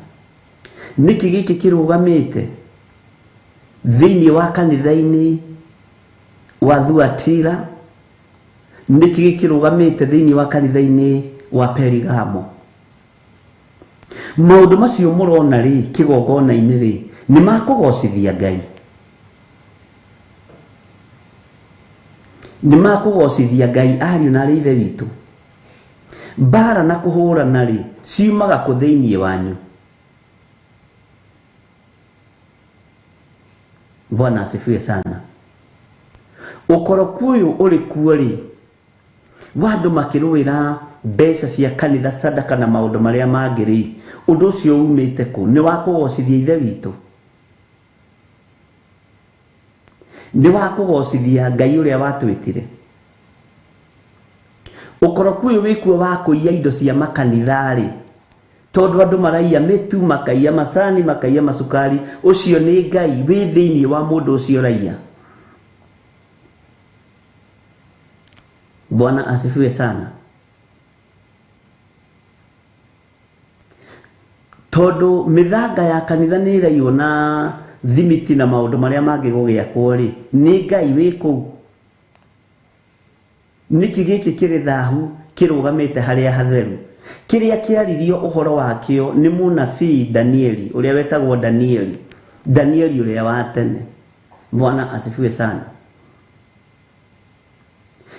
Nĩkĩ gĩkĩ kĩrũgamĩte thĩinĩ wa kanitha-inĩ wa Thuatira? Nĩkĩ gĩkĩ kĩrũgamĩte thĩinĩ wa kanitha-inĩ wa Perigamo? Maũndũ macio mũrona rĩ kĩgongona-inĩ rĩ nĩ makũgocithia Ngai, nĩ makũgocithia Ngai ariũ na ithe witũ? Mbara na kũhũrana rĩ ciumaga kũ thĩinĩ wanyu? Bwana asifiwe sana. Ũkoroku ũyũ ũrĩ kuo rĩ, wa andũ makĩrũĩra mbeca cia kanitha, sadaka na maũndũ marĩa mangĩ rĩ, ũndũ ũcio umĩte kũ? Nĩ wa kũgocithia ithe witũ? Nĩ wa kũgocithia Ngai ũrĩa watwĩtire? Ũkoroku ũyũ wĩ kuo wa kũiya indo cia makanitha rĩ, tondũ andũ maraiya mĩtu, makaiya macani, makaiya macukari, ũcio nĩ Ngai wĩ thĩinĩ wa mũndũ ũcio raiya? Bwana asifiwe sana. Tondũ mĩthanga ya kanitha nĩ ĩraiywo na thimiti na maũndũ marĩa mangĩ gũgĩakwo rĩ, nĩ Ngai wĩ kũu? Nĩkĩ gĩkĩ kĩrĩ thaahu kĩrũgamĩte harĩa hatheru? kiria kiaririo uhoro wakio ni munabii Danieli uria wetagwo Danieli uria wa tene. Bwana asifiwe sana.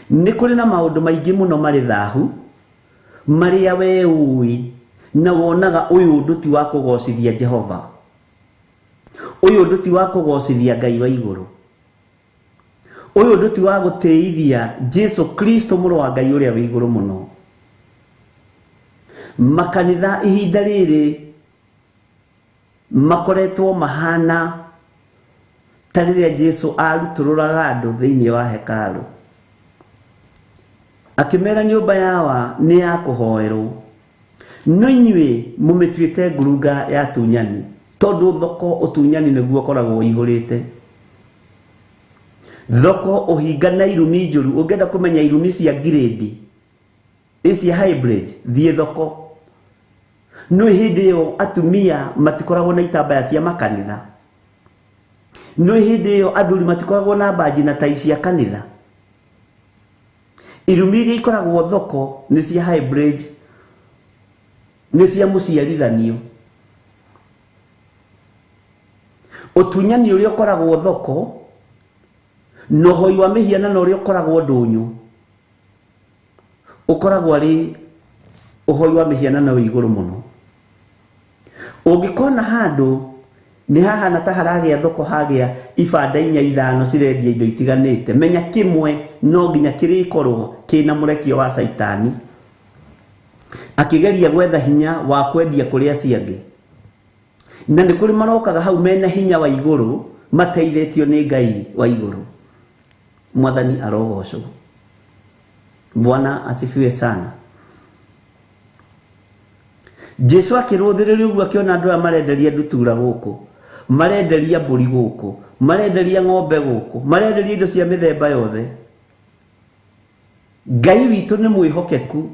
Ni kuri na maundu maingi muno mari thahu maria we ui na wonaga uyu nduti wa kugocithia Jehova, uyu nduti wa kugocithia Ngai wa iguru, uyu nduti wa guteithia Jesu Kristo muru wa Ngai uria wa iguru muno. Makanitha ihinda riri makoretwo mahana ta riria Jesu arutururaga andu thiini wa hekalu akimera nyumba yawa ni ya kuhoerwo, no inyue mumetuite ngurunga ya tunyani tondu thoko utunyani niguo koragwo igurite. Thoko uhinga na irumi njuru, ungenda kumenya irumi cia grade cia hybrid thie thoko. No hindi yo atumia matikoragwo na itambaya cia makanitha, no hindi yo athuri matikoragwo na baji na tai cia kanitha. Irumi iria ikoragwo thoko ni cia hybrid, ni cia muciarithanio. Utunyani uria ukoragwo thoko no hoi wa mihianano uria ukoragwo ndunyu ukoragwo ari uhoi wa mihianano iguru muno. Ungikona handu ni hahana ta haragia thoko hagia ibanda inya ithano cirendia indo itiganite, menya kimwe no nginya kirikorwo kina murekio wa Saitani akigeria gwetha hinya wa kwendia kuria ciangi. Na ni kuri marokaga hau mena hinya wa iguru mateithitio ni Ngai wa iguru. Mwathani arogocwo. Bwana asifiwe sana. Jesu akiruthiriria uguo akiona andu marenderia ndutura guku, marenderia mburi guku, marenderia ng'ombe guku, marenderia indo cia mithemba yothe. Ngai witu ni mwihokeku,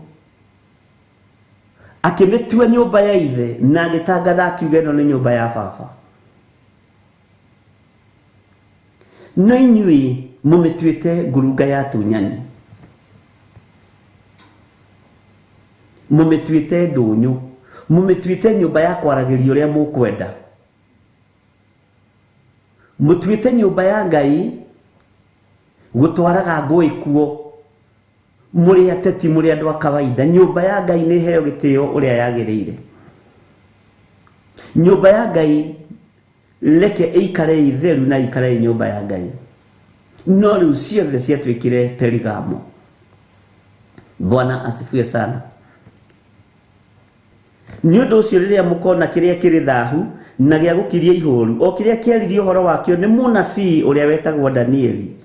akimitua nyumba ya ithe na agitangatha akiuga ino ni nyumba ya baba. No inyui mumituite ngurunga ya tunyani, mumituite ndunyu, mumituite nyumba ya kwaragiria uria mukwenda, mutuite nyumba ya Ngai gutwaraga ngui kuo, muri ateti muri andu a kawaida. Nyumba ya Ngai ni heo gitio uria yagirire. Nyumba ya Ngai leke ikare itheru na ikare nyumba ya Ngai, no riu ciothe ciatwikire Perigamo. Bwana asifiwe sana. Ni undu ucio riria mukona kiria kiri thahu na gia gukiria ihuru, o kiria kiaririo horo wakio ni munabii uria wetagwo Danieli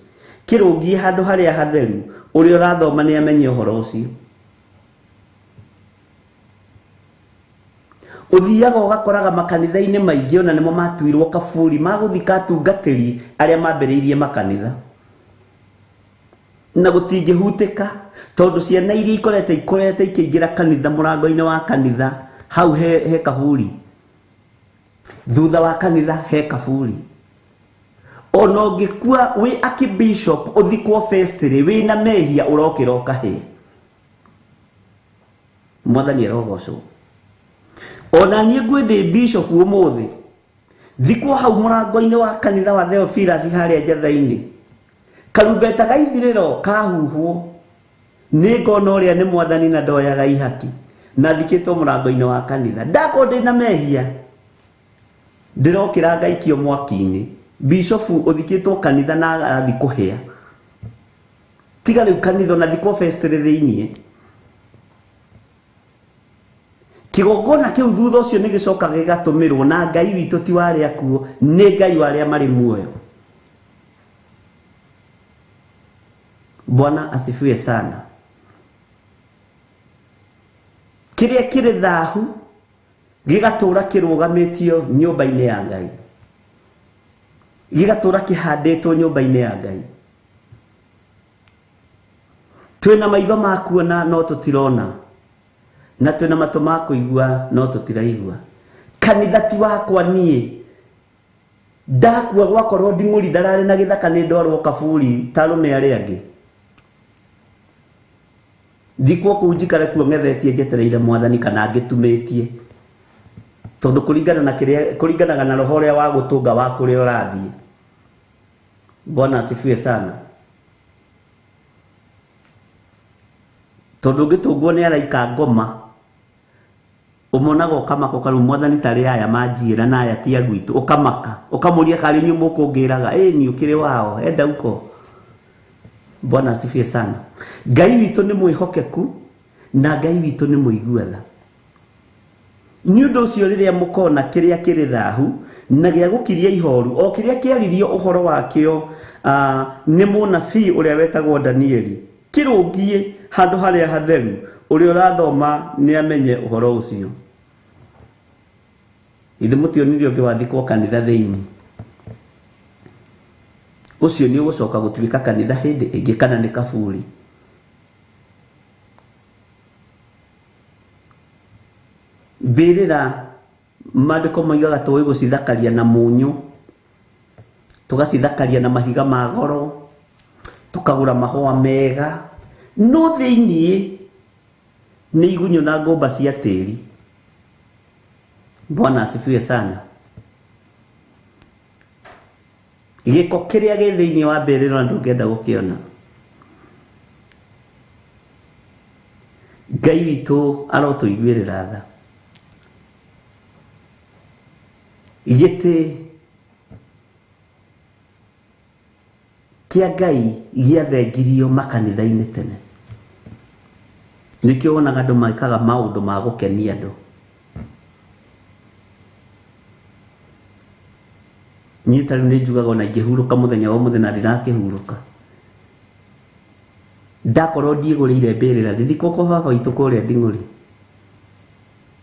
kirungie handu haria hatheru, uria rathoma ni amenye horo ucio. Uthiaga ugakoraga makanitha-ini maingi ona nimo matuirwo kaburi maguthika atungatiri aria mambiriirie makanitha, na gutingihutika tondu ciana iria ikorete ikiingira kanitha murango-ini wa kanitha hau he kaburi, thutha wa kanitha he kaburi. Ona ungikua wi akibishop uthikwo festiri wina mehia urokira ukahe. Mwathani arogocwo. Ona nie ngwende bishop umuthi thikwo hau murango-ini wa kanitha wa Theophilus haria njatha-ini, karumbeta gaithiriro kahuhwo ni ngona uria ni Mwathani na ndoyaga ihaki na thikitwo murango-ini wa kanitha. Ndako ndina mehia ndirokira ngaikio mwaki-ini, bishop uthikitwo kanitha na arathi kuhia, tiga riu kanitha na thikwo festiri thiini. Kigongona kiu thutha ucio ni gicoka gigatumirwo na Ngai witu ti waria kuo, ni Ngai waria mari muoyo. Bwana asifiwe sana. Kiria kiri thahu gigatura kirugamitio nyumba-ini ya Ngai, gigatura kihanditwo nyumba-ini ya Ngai. Twina maitho ma kuona no tutirona, na twina matu ma kuigua no tutiraigua. Kanitha ti wakwa nie, ndakua gwakorwo nding'uri ndarari na githaka ni ndwarwo kaburi tarume aria angi. Thikwo kunjikare kuo ngethetie njetereire mwathani kana ngitumetie tondu kuringanaga na roho uria wa gutunga wa kuria urathie. Bwana asifiwe sana. Tondu ngitungwo ni araika ngoma umonaga ukamaka ukaru mwathani tari aya manjira na aya tia gwitu ukamaka ukamuria kari nyu mukungiraga ni ukire wao enda uko. Bwana asifiwe sana. Ngai witu ni mwihokeku na Ngai witu ni muiguatha. Ni undu ucio riria mukona kiria kiri thahu na gia gukiria ihoru o kiria kiaririo uhoro wakio ni munabii uria wetagwo Danieli kirungie handu haria hatheru uria urathoma ni amenye uhoro ucio. Ithe mutionire ungi wathikwo kanitha theini ucio ni ugucoka gutuika kanitha hindi ingi kana ni kaburi. Birira mandiko moigaga tuwe gucithakaria na munyu tugacithakaria na mahiga ma goro tukagura mahua mega no thiini ni igunyo na ngomba cia tiri. Bwana asifiwe sana. Giko kiria gi thiini wa mbiriro ndungenda gukiona. Ngai witu arotuiguirira tha igite kia Ngai giathengirio makanitha-ini tene nikio wonaga andu maikaga maundu ma gukenia andu. Nyitari ni njugaga ona ingihuruka muthenya wa muthenya ndirakihuruka ndakorwo ndiigurire mbirira ndithikwo kwa baba witu kuria nding'uri.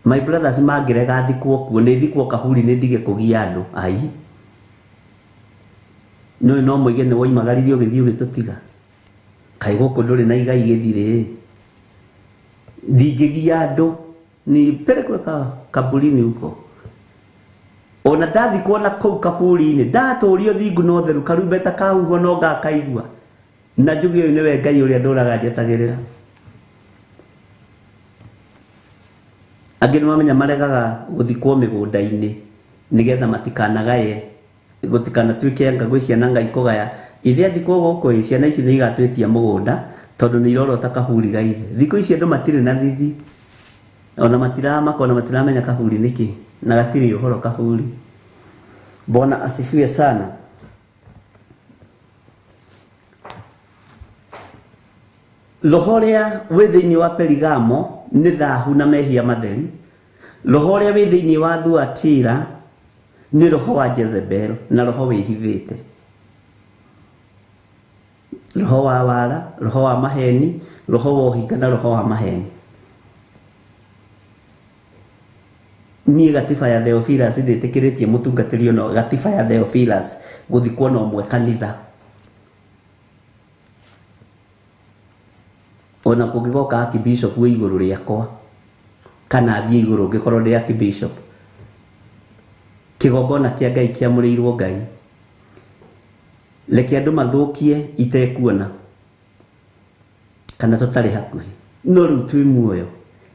My brothers mangirega thikwo kuo ni thikwo kahuri ni ndige kugia andu ai no muige ni woimagaririo githio gitutiga kai guku nduri na igai githire ndigigia andu ni perekwe kaburini huko ona ndathikwo na kou kaburi-ini ndaturio thingu no theru karumbeta kahuho no ngakaigua na njugi uyu niwe Ngai uria nduraga njetagirira. Angi nimamenya maregaga guthikwo migunda-ini nigetha matikanagaye gutikanatuike ngagu ciana Ngai kugaya ithe athikwo guku ciana ici ni igatwetia mugunda tondu ni irorota kahuri ga ithe. Thikũ ici andu matire na thithi ona matiramaka ona matiramenya kahuri niki na gatiri uhoro kahuri. Bwana asifiwe sana. Roho uria wi thiini wa Perigamo ni thahu na mehia matheri. Roho uria wi thiini wa Thuatira ni roho wa Jezebel na roho wihithite. Roho wa wara, roho wa maheni, roho wa uhinga na roho wa maheni. Ni gatiba ya Theophilus nditikiritie mutungatiri no gatiba ya Theophilus guthikwo no mwe kanitha. Ona kugigoka archbishop wi iguru riakwa kana thie iguru ngikorwo ndi archbishop kigogona kia Ngai kiamurirwo Ngai leke andu mathukie itekuona kana tutari hakuhi no riu twi muoyo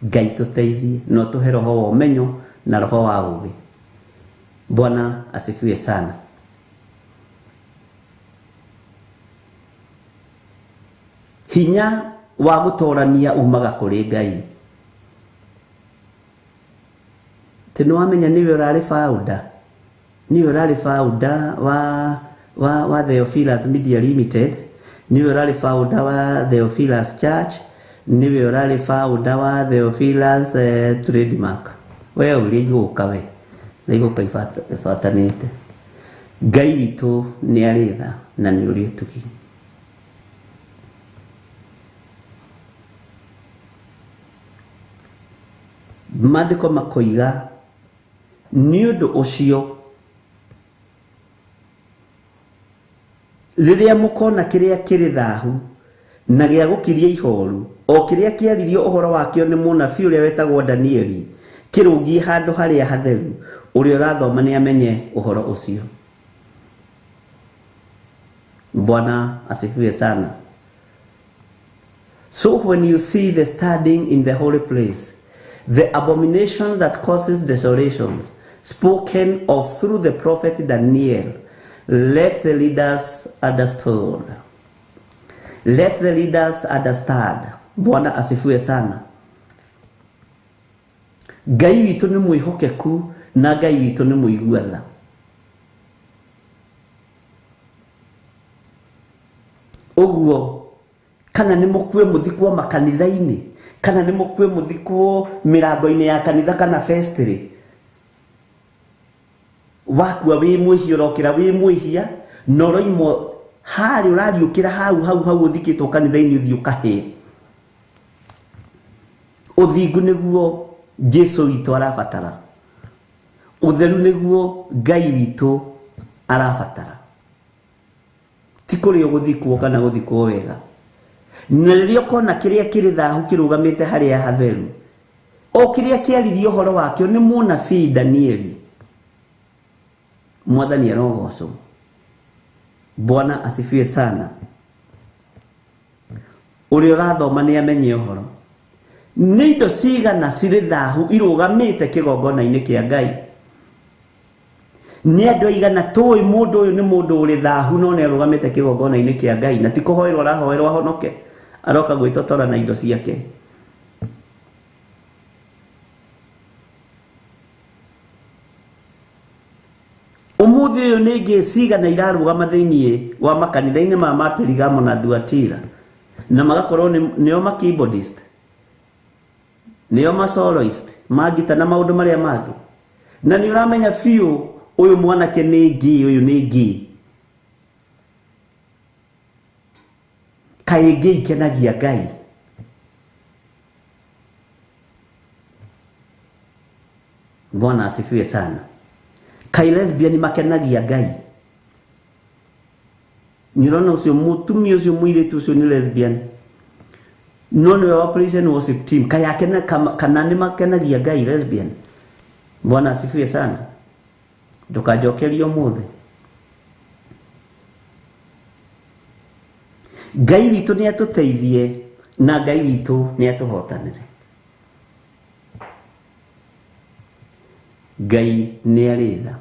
Ngai tuteithie no tuhe roho wa umenyo na roho wa ugi. Bwana asifiwe sana. Hinya wa gutorania umaga kuri Ngai. Teno wamenya niwe urari founder wa Theophilus Media Limited, niwe urari founder wa Theophilus Church, niwe urari founder wa Theophilus Trademark. Wewe uliguka we liguka ifatanite. Ngai witu ni aritha na ni uri tuki. Mandiko makoiga ni undu ucio riria mukona kiria kiri thahu na gia gukiria ihoru o kiria kiaririo uhoro wakio ni munabii uria wetagwo Danieli kirungie handu haria hatheru uria urathoma ni amenye uhoro ucio. Bwana asifiwe sana. So when you see the standing in the holy place, the abomination that causes desolations, spoken of through the prophet Daniel, let the leaders understand. Let the leaders understand. Bwana asifiwe sana. Ngai witũ nĩ mwĩhokeku na Ngai witũ nĩ mũiguatha. Ũguo kana nĩ mũkue mũthikwo makanitha-inĩ, kana nĩ mũkue mũthikwo mĩrango-inĩ ya kanitha kana festry, wakua wĩ mwĩhia ũrokĩra wĩ mwĩhia na ũroimwo harĩ ũrariũkĩra hau ũthikĩtwo kanitha-inĩ ũthiĩ ũkahĩa. Ũthingu nĩguo Jesu witũ arabatara. Ũtheru nĩguo Ngai witũ arabatara. Ti kũrĩa gũthikwo kana gũthikwo wega. Na rĩrĩa ũkona kĩrĩa kĩrĩ thahu kĩrũgamĩte harĩa hatheru, o kĩrĩa kĩaririe ũhoro wakĩo nĩ mũnabii Danieli. Mwathani arogocwo. Bwana asifiwe sana. Ũrĩa ũrathoma nĩ amenye ũhoro. Nĩ indo cigana cirĩ thahu irũgamĩte kĩgongona-inĩ kĩa Ngai. Nĩ andũ aigana tũĩ mũndũ ũyũ nĩ mũndũ ũrĩ thahu no nĩ arũgamĩte kĩgongona-inĩ kĩa Ngai na ti kũhoerwo arahoerwo ahonoke, aroka gwĩtotora na indo ciake. Ũmũthĩ ũyũ nĩ ngĩ cigana irarũgama thĩinĩ wa makanitha-inĩ ma Perigamo na Thuatira na magakorwo nĩo ma keyboardist, nĩo ma soloist, magita na maũndũ marĩa mangĩ. Na nĩ ũramenya biũ ũyũ mwanake nĩ ngĩ, ũyũ nĩ ngĩ. Kaĩ ngĩ ikenagia Ngai. Bwana asifiwe sana. Kaĩ lesbian makenagia Ngai. Nĩrona ũcio mũtumia ũcio mũirĩtu ũcio nĩ lesbian. No nĩwe wa praise and worship team. Kaĩ akena kana nĩ makenagia Ngai lesbian. Bwana asifiwe sana. Ndũkanjokerie ũmũthĩ. Ngai witũ nĩ atũteithie na Ngai witũ nĩ atũhotanĩre. Ngai nĩ arĩ tha.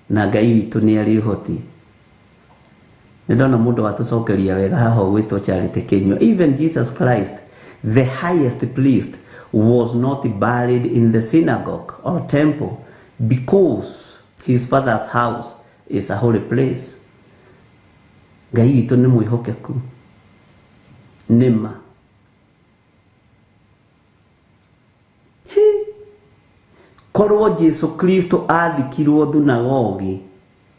Na Ngai witũ nĩ arĩ ũhoti. Nĩ ndona mũndũ watũcokeria wega haha gwĩtwo Charity Kenyua. Even Jesus Christ, the highest priest, was not buried in the synagogue or temple because his father's house is a holy place. Ngai witũ nĩ mwĩhokeku. Nĩma. Korwo Jesu Kristo athikirwo thunagogi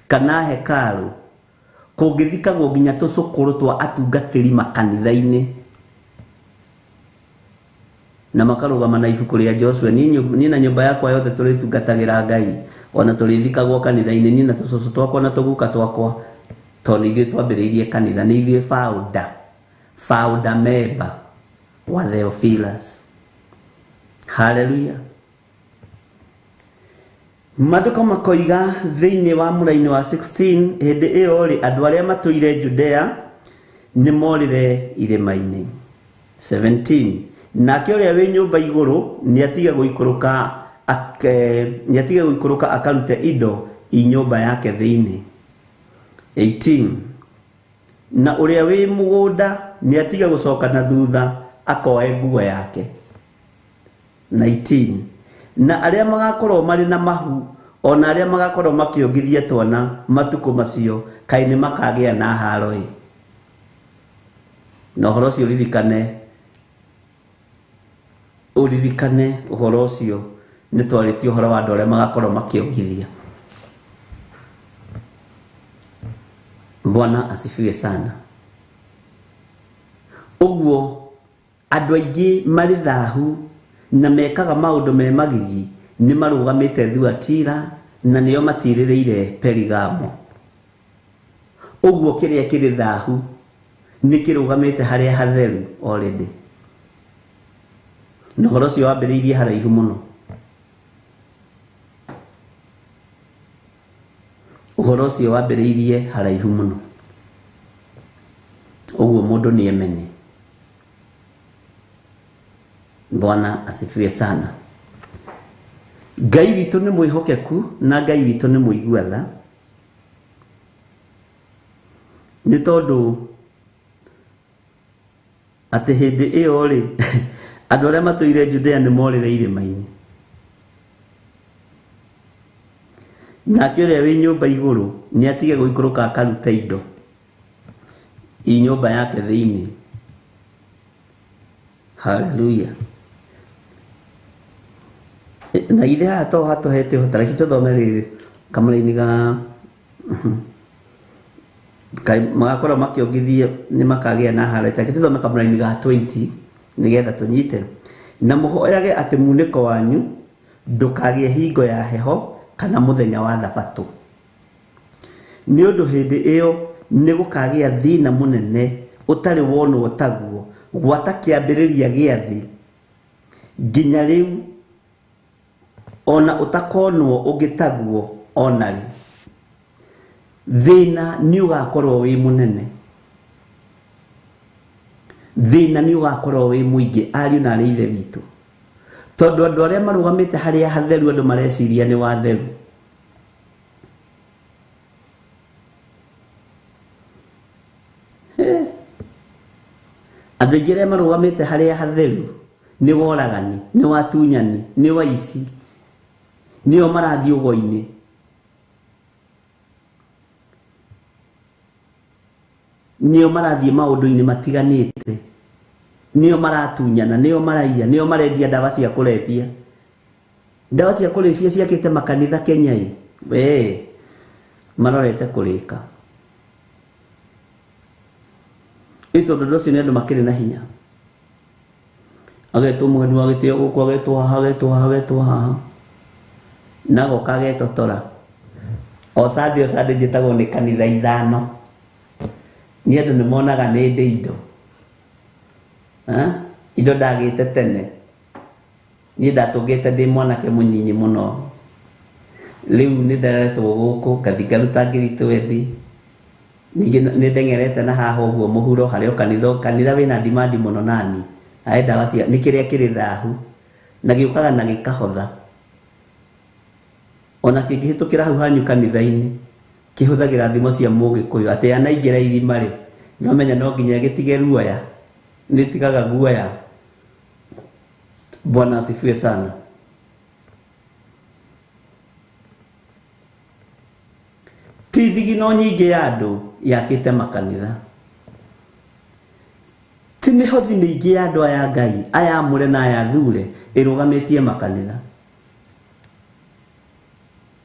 kana hekalu, kũngĩthikagwo nginya tũcũkũrũ twa atungatĩri makanitha-inĩ na makarũgama na ibuku rĩa Joshua, niĩ na nyũmba yakwa yothe tũrĩtungatagĩra Ngai, ona tũrĩthikagwo kanitha-inĩ, niĩ na tũcũcũ twakwa na tũguka twakwa, tondũ ithuĩ twambĩrĩirie kanitha, nĩ ithuĩ founder member wa Theophilus. Hallelujah. Maandĩko makoiga thĩinĩ wa mũraini wa 16, hĩndĩ ĩyo rĩ andũ arĩa matũire Judea nĩ morire irĩma-inĩ. 17, nake ũrĩa wĩ nyũmba igũrũ nĩatiga gũikũrũka akarute indo i nyũmba yake thĩinĩ. 18, na ũrĩa wĩ mũgũnda nĩatiga gũcoka na thutha akoe nguo yake. 19, na arĩa magakorwo marĩ na mahu ona arĩa magakorwo makĩongithia twana matukũ macio kaĩ nĩ makagĩa na haro ĩ. Na ũhoro ũcio uririkane ũhoro ũcio nĩ twarĩtie ũhoro wa andũ arĩa magakorwo makĩongithia. Bwana asifiwe sana. Ũguo andũ aingĩ marĩ thahu na mekaga maũndũ me magigi nĩ marũgamĩte Thuatira na nĩo matirĩrĩire Perigamo. Ũguo kĩrĩa kĩrĩ thahu nĩ kĩrũgamĩte harĩa hatheru already. Na ũhoro ũcio wambĩrĩirie haraihu mũno. Ũhoro ũcio wambĩrĩirie haraihu mũno. mundu ni emenye. Bwana asifiwe sana. Ngai witu ni mwihokeku na Ngai witu ni muiguatha. Ni tondu ati hindi iyo ri andu aria matuire Judea ni morire irima-ini, nake uria wi nyumba iguru ni atige guikuruka akaruta indo i nyumba yake thiini. Haleluya. Na ithe hato hete hotaraki tuthome riri kamara-ini ga kai magakora makiongithie ni makagia na hareta tuthome kamara-ini ga 20 nigetha tunyite. Na muhoyage ati muniko wanyu ndukagie hingo ya heho kana muthenya wa thabatũ, ni undu hindi iyo ni gukagia thina munene utari wonwo taguo gwata kiambiriria giathi nginya riu, ona utakonwo ugitaguo onari. Thina ni ugakorwo wi munene, thina ni ugakorwo wi muingi ariu na ari ithe witu, tondu andu aria marugamite haria hatheru andu mareciria ni watheru. Andu aingĩ aria marugamite haria hatheru ni woragani, ni watunyani, ni waici, nio marathii ugo-ini. Nio marathii maundu-ini matiganite, nio maratunyana, nio maraiya, nio marendia ndawa cia kulevya. Ndawa cia kulevya ciakite makanitha Kenya we marorete kurika. Ito ndo dosi nendo makiri na hinya. Ageto mugeni wagitio guku ageto haha. Nago kageto tora. Osade jitago ni kanitha ithano. Ni andu ni monaga ni indo. Indo ndagite tene. Ni ndatungite ndi mwanake munyinyi muno. Riu ni ndaretwo guku kathikaruta ngiritu wethi. Ni ndengerete na haha uguo muhuro hario kanitha wina demand muno nani. Aenda wacia ni kiria kiri thahu na giukaga na gikahotha. Ona kingihitukira hau hanyu kanitha-ini kihuthagira thimo cia mugikuyu ati anaingira irima ri no menya no nginya gitige ruoya, ni tigaga guoya. Bwana asifiwe sana. Tithigino nyingi ya andu yakite makanitha, ti mihothi mingi ya andu aya Ngai aya amure na aya thure irugamitie makanitha.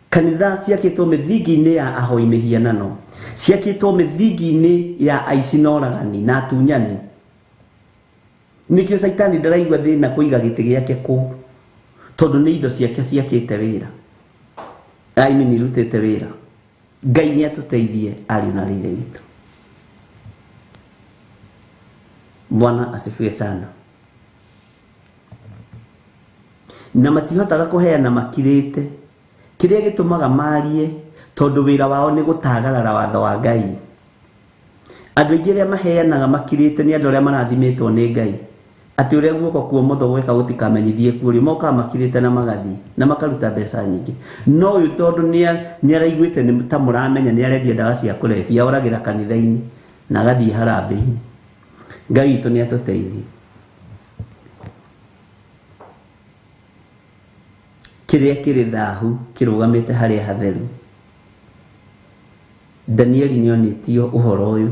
Kanitha ciakitwo mithingi-ini ya ahoi mihianano, ciakitwo mithingi-ini ya aici na oragani na atunyani. Nikio Saitani ndaraigua thina kuiga giti giake ku, tondu ni indo ciake ciakite wira, ni rutite wira. Ngai ni atuteithie ari na rithe witu. Bwana asifiwe sana. Na matihotaga kuheana makirite kiria gitumaga marie tondu wira wao ni gutagarara watho wa Ngai. Andu aingĩ aria maheanaga makirite ni andu aria marathimitwo ni Ngai, ati uria guoko kwa motho gweka gutikamenyithie kuri moka makirite na magathi na makaruta mbeca nyingi. No uyu tondu ni araiguite ni ta muramenya ni arendia ndawa cia kulevya oragira kanitha-ini na agathii harambe-ini. Ngai itu ni atuteithie. Kiria kiri thahu kirugamite haria hatheru. Danieli ni onitio uhoro uyu.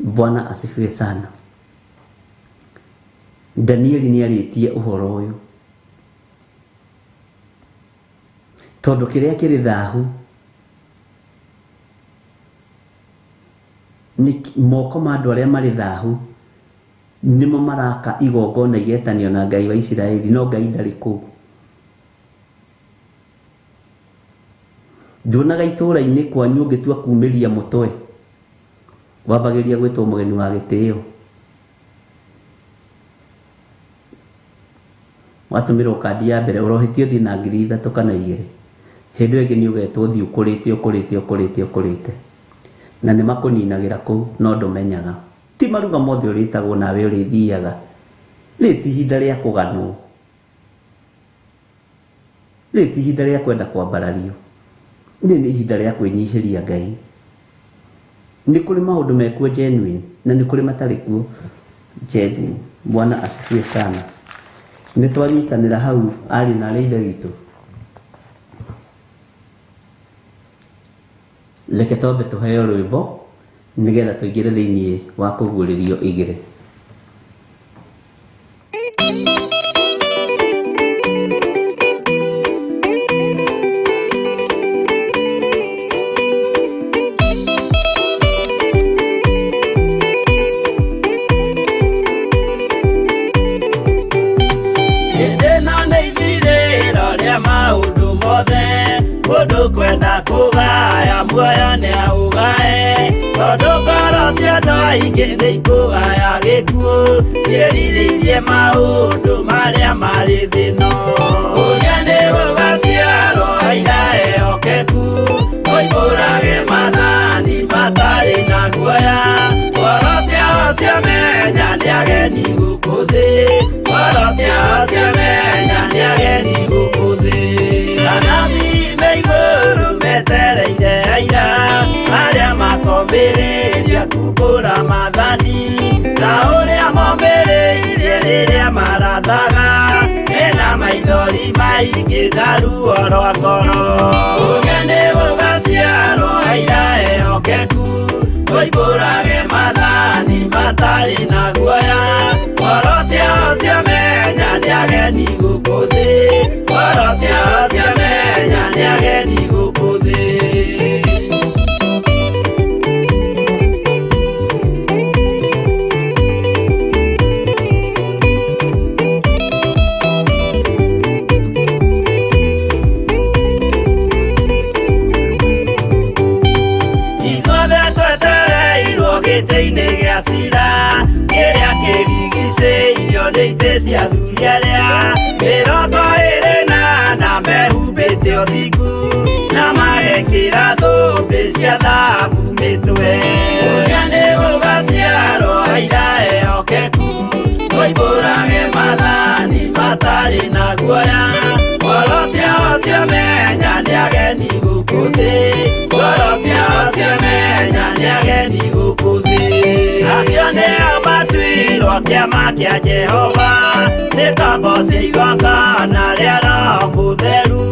Bwana asifiwe sana. Danieli ni aritie uhoro uyu. Tondu kiria kiri thahu ni moko ma andu aria mari thahu nimo maraka igongona igetanio na Ngai wa Isiraeli, no Ngai ndari kuu. Ndunaga itura-ini kwanyu ngitua kuumiria mutwe wabagiria gwitwo mugeni wa gitio, watumirwo kandi ya mbere urohitio thina 3,000 kana 2,000. Hindi ingi ni ugetwo thi ukurite. na nĩ makũninagira kũu no ndũmenyaga. Ti maruga mothe ũrĩtagwo nawe ũrĩthiaga. Rĩti ihinda rĩa kũganwo, rĩti ihinda rĩa kwenda kwambarario, nĩ ihinda rĩa kwĩnyihĩria Ngai. Nĩ kũrĩ maũndũ mekuo genuine na nĩ kũrĩ matarĩ kuo genuine. Bwana asifiwe sana. Nĩ twanyitanĩra hau ari na ithe witũ. Reke twambe tũheo rwĩmbo nĩgetha tũingĩre thĩinĩ wa kũguũrĩrio igĩrĩ. Kwenda kugaya muoyo ni augae tondu ngoro cia andũ aingĩ nĩ ikũgaya gĩkuũ ciĩrirĩirie maũndũ marĩa marĩ thĩno. Ũrĩa nĩ gũgaciarwo aira ehokeku moimbũrage mathani matarĩ na guoya. Ngoro ciao ciamenya nĩ ageni gũkũ thĩ, ngoro ciao ciamenya nĩ ageni gũkũ thĩ. Igũrũ metereire aira arĩa makombĩrĩria kumbũra mathani na ũrĩa mombĩrĩirie rĩrĩa marathaga mena maithori maingĩ na ruo rwa ngoro. Ũrĩa nĩ gũgaciarwo aira ehokeku moimbũrage mathani matarĩ na guoya. Ngoro ciao ciamenya nĩ ageni gũkũ thĩ, ngoro ciao ciamenya nĩ ageni gũkũ thĩ. Ithuothe twetereirwo gĩtĩ-inĩ gĩa cira kĩrĩa kĩrigicĩirio nĩ itĩ cia athuri arĩa 24 mehumbĩte ũthingu na magekĩra thũmbĩ cia thahabu mĩtwe. Ũrĩa nĩ gũgaciarwo aira ehokeku moimbũrage mathani matarĩ na guoya. Ngoro ciao ciamenya nĩ ageni gũkũ thĩ, ngoro ciao ciamenya nĩ ageni gũkũ thĩ. Acio nĩo matuirwo kĩama kĩa Jehova nĩ tombo cia igongona rĩa Roho Mũtheru.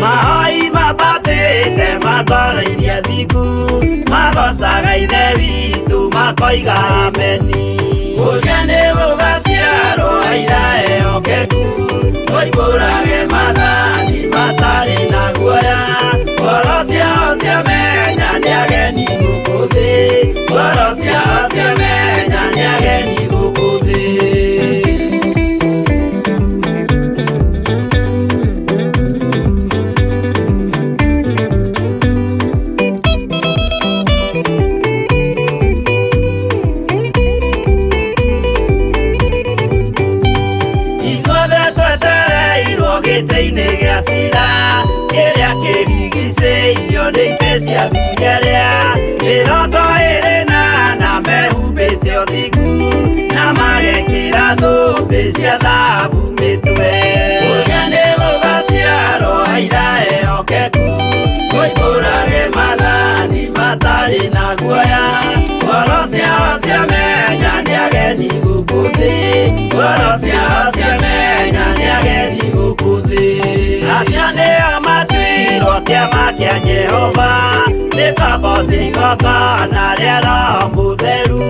Mahoi mabatĩte makoro-irie thingu magocaga ithe witũ makoiga ameni. Ũrĩa nĩ gũgaciarwo aira ehokeku moimbũrage mathani matarĩ na guoya. Ngoro ciao ciamenya nĩ ageni gũkũ thĩ, ngoro ciao ciamenya nĩ ageni gũkũ thĩ. Gĩtĩ-inĩ gĩa cira kĩrĩa kĩrigicĩirio nĩ itĩ cia athuri arĩa 24 mehumbĩte ũthingu na magekĩra thũmbĩ cia thahabu mĩtwe. Ũrĩa nĩ gũgaciarwo aira ehokeku moimbũrage mathani matarĩ na guoya. Ngoro ciao ciamenya nĩ ageni gũkũ thĩ, ngoro ciao ciamenya nĩ ageni gũkũ thĩ. Acio nĩo matuirwo kĩama kĩa Jehova nĩ tombo cia igongona rĩa Roho Mũtheru.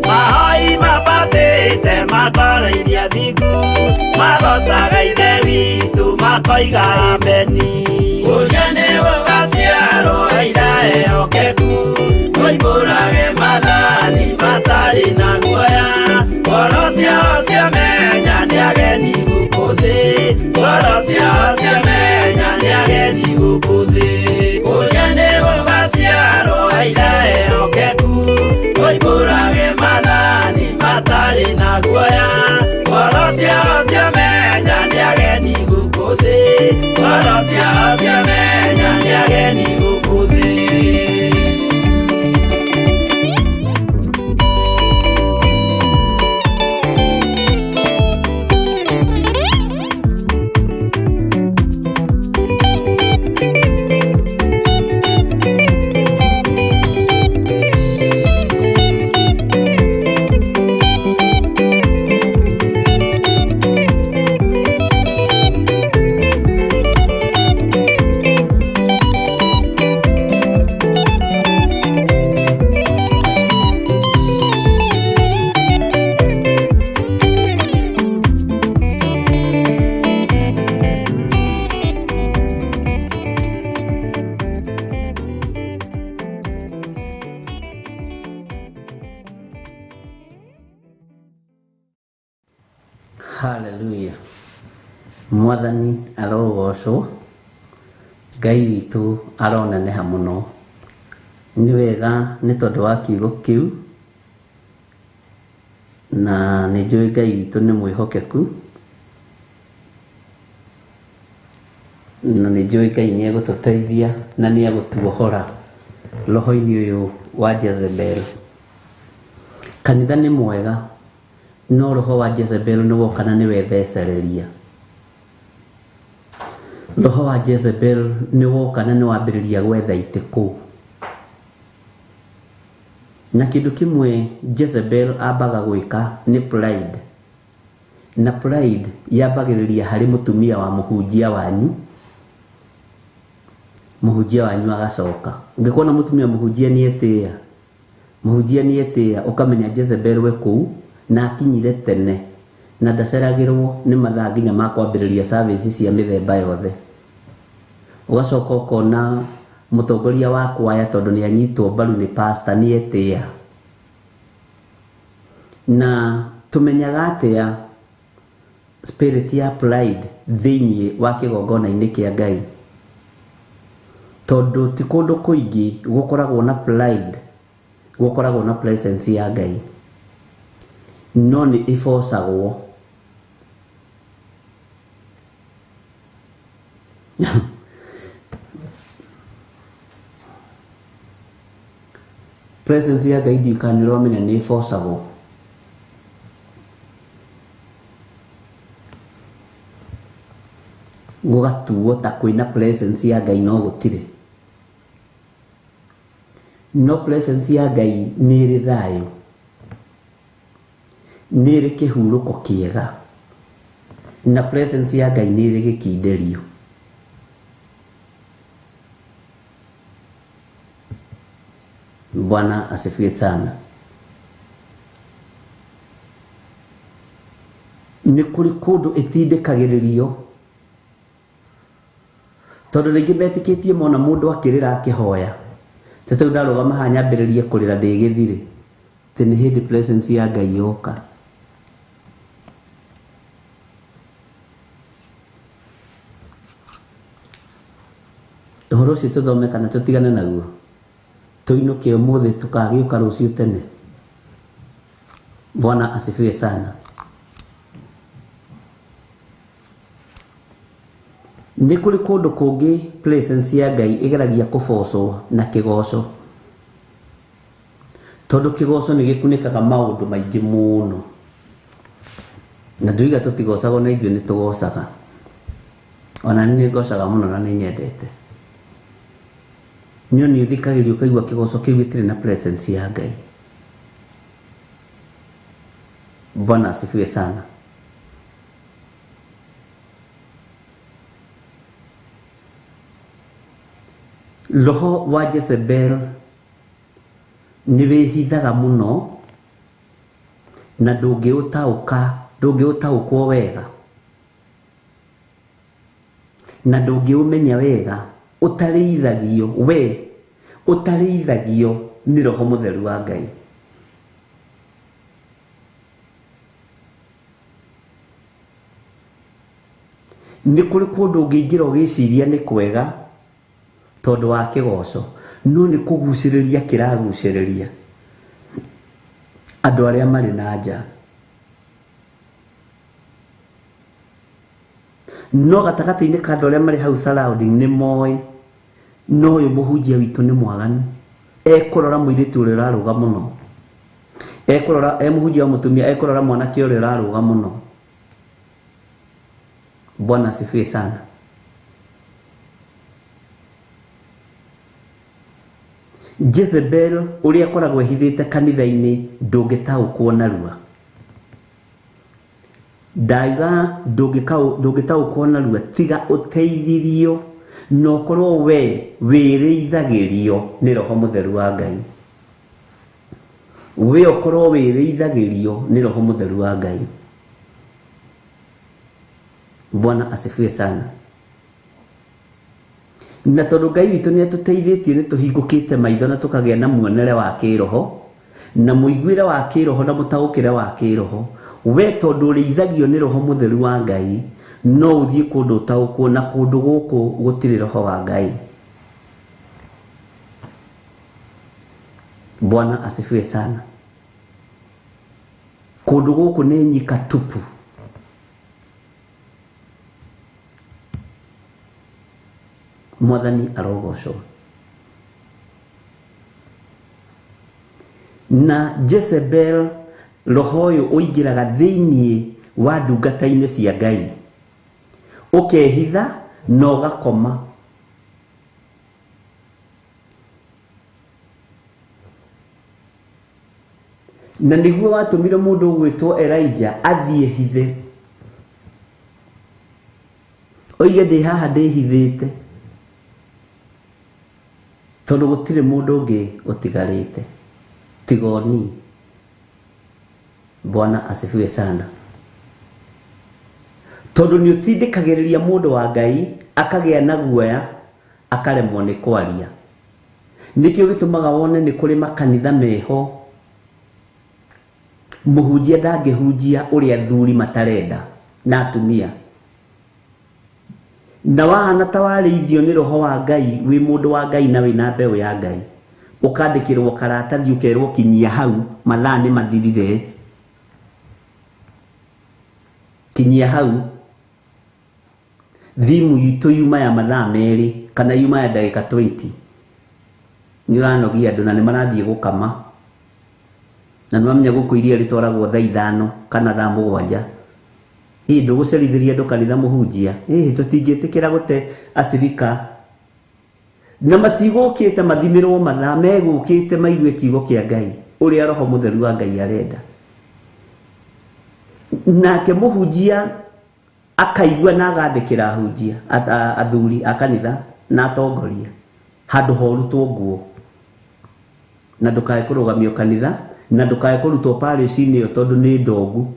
Mahoi mabatĩte makoro-irie thingu magocaga ithe witũ makoiga ameni. Ũrĩa nĩ gũgaciarwo aira ehokeku moimbũrage mathani matarĩ na guoya. Ngoro ciao ciamenya nĩ ageni gũkũ thĩ, ngoro ciao ciamenya nĩ ageni gũkũ thĩ. Ũrĩa nĩ gũgaciarwo aira ehokeku moimbũrage mathani matarĩ na guoya. Ngoro ciao ciamenya nĩ ageni gũkũ thĩ, ngoro ciao ciamenya nĩ ageni Hallelujah. Mwathani arogocwo, Ngai witũ aroneneha mũno. Nĩ wega nĩ tondũ wa kiugo kĩu, na nĩ njũĩ Ngai witũ nĩ mwĩhokeku, na nĩ njũĩ Ngai nĩ egũtũteithia na nĩ egũtuohora roho-inĩ ũyũ wa Jezebel. Kanitha nĩ mwega, no roho wa Jezebel nĩ woka na nĩ wethecereria. Roho wa Jezebel nĩ woka na nĩ wambĩrĩria gwetha itĩ kũu. Na kĩndũ kĩmwe Jezebel ambaga gwĩka nĩ pride. Na pride yambagĩrĩria harĩ mũtumia wa mũhunjia wanyu. Mũhunjia wanyu agacoka. Ũngĩkona mũtumia mũhunjia nĩetĩĩa, mũhunjia nĩetĩĩa, ũkamenya Jezebel we kũu na akinyire tene na ndaceragĩrwo nĩ mathaa nginya ma kwambĩrĩria service cia mĩthemba yothe. Ũgacoka ũkona mũtongoria wa kwaya tondũ nĩ anyitwo mbaru nĩ pastor nĩetĩĩa. Na tumenyaga atĩa spirit ya pride thĩinĩ wa kĩgongona-inĩ kĩa Ngai. Tondũ ti kũndũ kũingĩ gũkoragwo na pride, gũkoragwo na presence ya Ngai. No nĩ ĩbocagwo. Presence ya Ngai ndikanĩrwo amenya nĩ ĩbocagwo. Gũgatuo ta kwĩna presence ya Ngai no gũtirĩ. No presence ya Ngai nĩ ĩrĩ thayũ, nĩ ĩrĩ kĩhurũko kĩega, na presence ya Ngai nĩ ĩrĩ gĩkindĩrio. Bwana asifiwe sana. Nĩ kũrĩ kũndũ ĩtindĩkagĩrĩrio, tondũ rĩngĩ metĩkĩtie mona mũndũ akĩrĩra akĩhoya, tete ndarũgama haha nyambĩrĩrie kũrĩra ndĩgĩthirĩ, atĩ nĩ hĩndĩ presence ya Ngai yoka. Ũhoro ũcio tũthome kana tũtigane naguo, tũinũke ũmũthĩ tũkagĩũka rũciũ tene. Bwana asifiwe sana. Nĩ kũrĩ kũndũ kũngĩ presence ya Ngai ĩgeragia kũbocwo na kĩgoco, tondũ kĩgoco nĩ gĩkunĩkaga maũndũ maingĩ mũno. Na ndũiga tũtigocagwo na ithuĩ nĩ tũgocaga. Ona niĩ nĩ ngocaga mũno na nĩ nyendete. Nĩ ũni ũthikagĩrio ũkaigua kĩgoco kĩu gĩtirĩ na presence ya Ngai. Bwana asifiwe sana. Roho wa Jezebel nĩ wĩhithaga mũno na ndũngĩũtaũkwo wega, na ndũngĩũmenya wega ũtarĩithagio nĩ Roho Mũtheru wa Ngai. Nĩ kũrĩ kũndũ ũngĩingĩra ũgĩciria nĩ kwega tondũ wa kĩgoco, no nĩ kũgucĩrĩria kĩragucĩrĩria andũ arĩa marĩ na nja. No gatagatĩ-inĩ ka andũ arĩa marĩ hau surrounding nĩ moĩ no ũyũ mũhunjia witũ nĩ mwaganu, ekũrora mũirĩtu ũrĩa ũrarũga mũno, ekũrora mũhunjia wa mũtumia ekũrora mwanake ũrĩa ũrarũga mũno. Bwana asifiwe sana. Jezebel ũrĩa akoragwo ehithĩte kanitha-inĩ ndũngĩtaũkwo narua. Ndaiga ndũngĩtaũkwo narua tiga ũteithirio na ũkorwo we wĩrĩithagĩrio nĩ Roho Mũtheru wa Ngai. We ũkorwo wĩrĩithagĩrio nĩ Roho Mũtheru wa Ngai. Bwana asifiwe sana. Na tondũ Ngai witũ nĩ atũteithĩtie nĩ tũhingũkĩte maitho na tũkagĩa na muonere wa kĩroho na mũiguĩre wa kĩroho na mũtaũkĩre wa kĩroho, we tondu rĩithagio nĩ roho mũtheru wa Ngai no uthie kundu utaukwo na kundu guku gutiri roho wa Ngai. Bwana asifiwe sana. Kundu guku ni nyika tupu. Mwathani arogocwo. Na Jezebel roho uyu uingiraga thiini wa ndungata-ini cia Ngai, ukehitha na ugakoma. Na niguo watumire mundu gwitwo Elijah athie hithe, oige ndi haha ndihithite tondu gutire mundu ungi utigarite tigoni. Bwana asifiwe sana. Tondu ni utindikagiriria mundu wa Ngai akagea na guoya akaremwo ni kwaria. Nikio gitumaga wone ni kuri makanitha meho muhunjia ndangihunjia uria thuri matarenda na atumia, na wahana ta warĩithio ni roho wa Ngai wi mundu wa Ngai na wina mbeu ya Ngai, ukandikirwo karatathi ukerwo kinyia hau mathaa ni mathirire. Kinyia hau thimu yitu yuma ya mathaa meri kana yuma ya dakika 20 ni uranogia andu na ni marathie gukama, na nwamenya guku iria ritwaragwo thaa 5 kana thaa 7. Hii ndugucerithiria andu kanitha muhunjia tutingitikira gute acirika na matigukite mathimirwo mathaa, megukite maigue kiugo kia Ngai uria roho mutheru wa Ngai arenda. Nake muhunjia akaigua na agathikira ahunjia athuri akanitha na atongoria handu horutwo nguo, na ndukae kurugamio kanitha, na ndukae kurutwo parish-ini iyo tondu ni ndogu.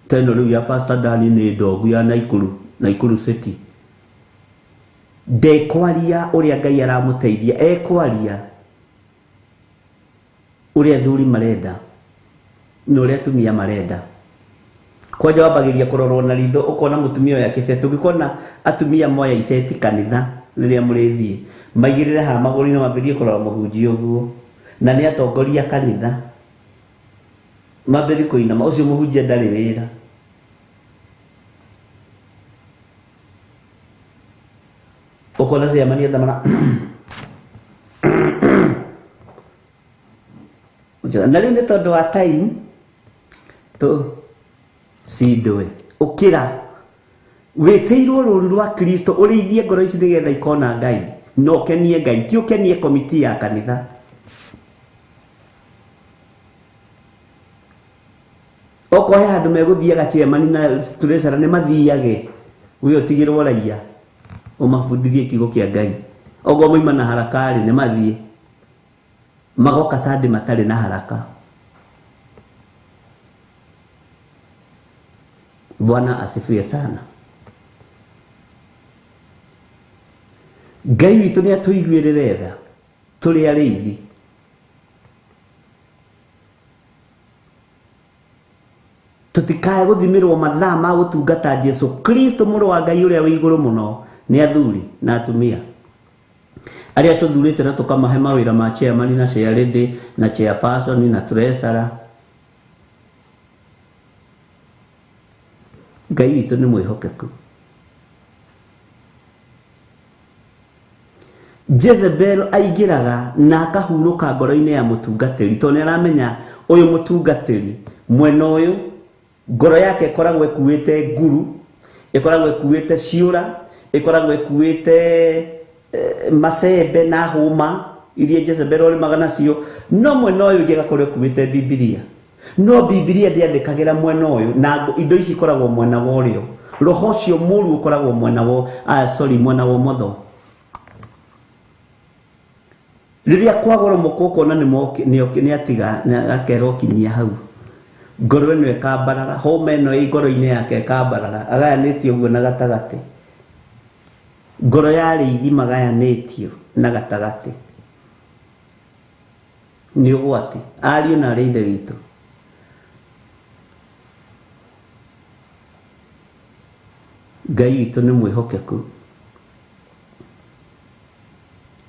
Teno riu ya Pastor Dani ni ndogu ya Naikuru City. Ndekwaria uria Ngai aramuteithia, ekwaria uria thuri marenda na uria atumia marenda. Kwaja wabagiria kurorwo na ritho ukona mutumia ya kibeti, ukikona atumia moya ibeti kanitha riria murithie maigirire ha maguri na mabirie kurora muhunji uguo, na ni atongoria kanitha mabiri kuinama ucio muhunjia ndari wira. Ukona ciamania thamana na riu ni tondu wa time tu sidwe ukira weteirwo ruru rwa Kristo urithie ngoro ici nigetha ikona Ngai no kenie Ngai, ti ukenie komiti ya kanitha. Okohe handu meguthiaga chairman na treasurer ni mathiage wi utigirwo raia umabundithie kiugo kia Ngai. Ogo moima na haraka ri ni mathie magoka sadi matari na haraka. Bwana asifiwe sana. Ngai witu ni atuiguirire tha turi ariithi. Tutikae guthimirwo mathaa ma gutungata Jesu Kristo muru wa Ngai uria wi iguru muno ni athuri na atumia aria tuthurite na tukamahe mawira ma chairman na chairlady na chairperson na treasurer. Ngai witu ni mwihokeku. Jezebel aigiraga na akahuruka ngoro-ini ya mutungatiri tondu ni aramenya uyu mutungatiri mwena uyu ngoro yake ikoragwo ekuite nguru, ikoragwo ekuite ciura, ikoragwo ekuite macembe na huma iria Jezebel ori magana cio, no mwena uyu gigakorwo ekuite Biblia. No Biblia ndiathikagira mwena uyu na indo ici ikoragwo mwena wa urio, roho cio muru ukoragwo mwena wa mwena wa motho. Riria kwagoro mukoko na ni atiga na akero kinyia hau ngoro ino ikambarara, homa ino igoro-ini yake ikambarara, agayanitio guo na gatagati. Ngoro yari ithima gayanitio na gatagati ni ugwati ariu na ri ithe witu. Ngai witũ nĩ mwĩhokeku.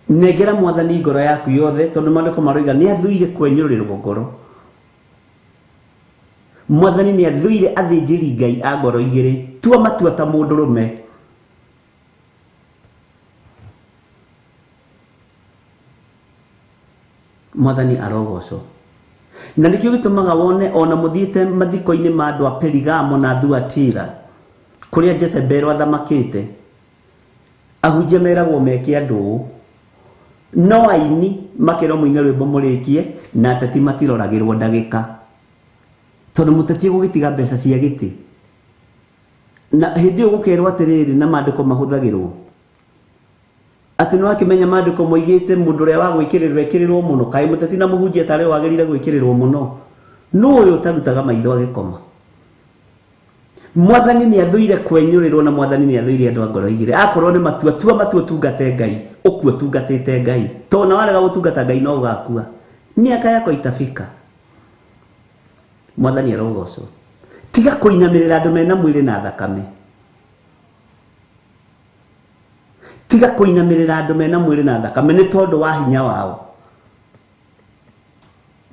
Nengera Mwathani ngoro yaku yothe, tondũ maandĩko maroiga nĩ athuire kwenyũrĩrwo ngoro. Mwathani nĩ athuire athĩnjĩri Ngai a ngoro igĩrĩ, tua matua ta mũndũrũme. Mwathani arogocwo. Na nĩkĩo gĩtũmaga wone ona mũthiĩte mathiko-inĩ ma andũ a Perigamo na Thuatira, kũrĩa Jezebel athamakĩte, ahunjia meragwo meke andũ, no aini makĩrwo mũine rwĩmbo mũrĩkie, na ateti matiroragĩrwo ndagĩka, tondũ mũteti egũgĩtiga mbeca cia gĩtĩ. Na hĩndĩ ĩyo gũkerwo atĩrĩrĩ, na maandĩko mahũthagĩrwo atĩ nĩ wakĩmenya maandĩko moigĩte mũndũ ũrĩa wa gwĩkĩrĩrwo ekĩrĩrwo mũno. Kaĩ mũteti na mũhunjia tarĩ wagĩrĩire gwĩkĩrĩrwo mũno? No ũyũ ũtarutaga maitho agĩkoma. Mwathani nĩ athuire kwenyũrĩrwo, na Mwathani nĩ athuire andũ a ngoro igĩrĩ. Akorwo nĩ matua, tua matua tungate Ngai, ũkua tungatĩte Ngai. Tondũ na warega gũtungata Ngai no ũgakua. Mĩaka yako itafika. Mwathani arogocwo. Tiga kũinamĩrĩra andũ mena mwĩrĩ na thakame. Tiga kũinamĩrĩra andũ mena mwĩrĩ na thakame nĩ tondũ wa hinya wao.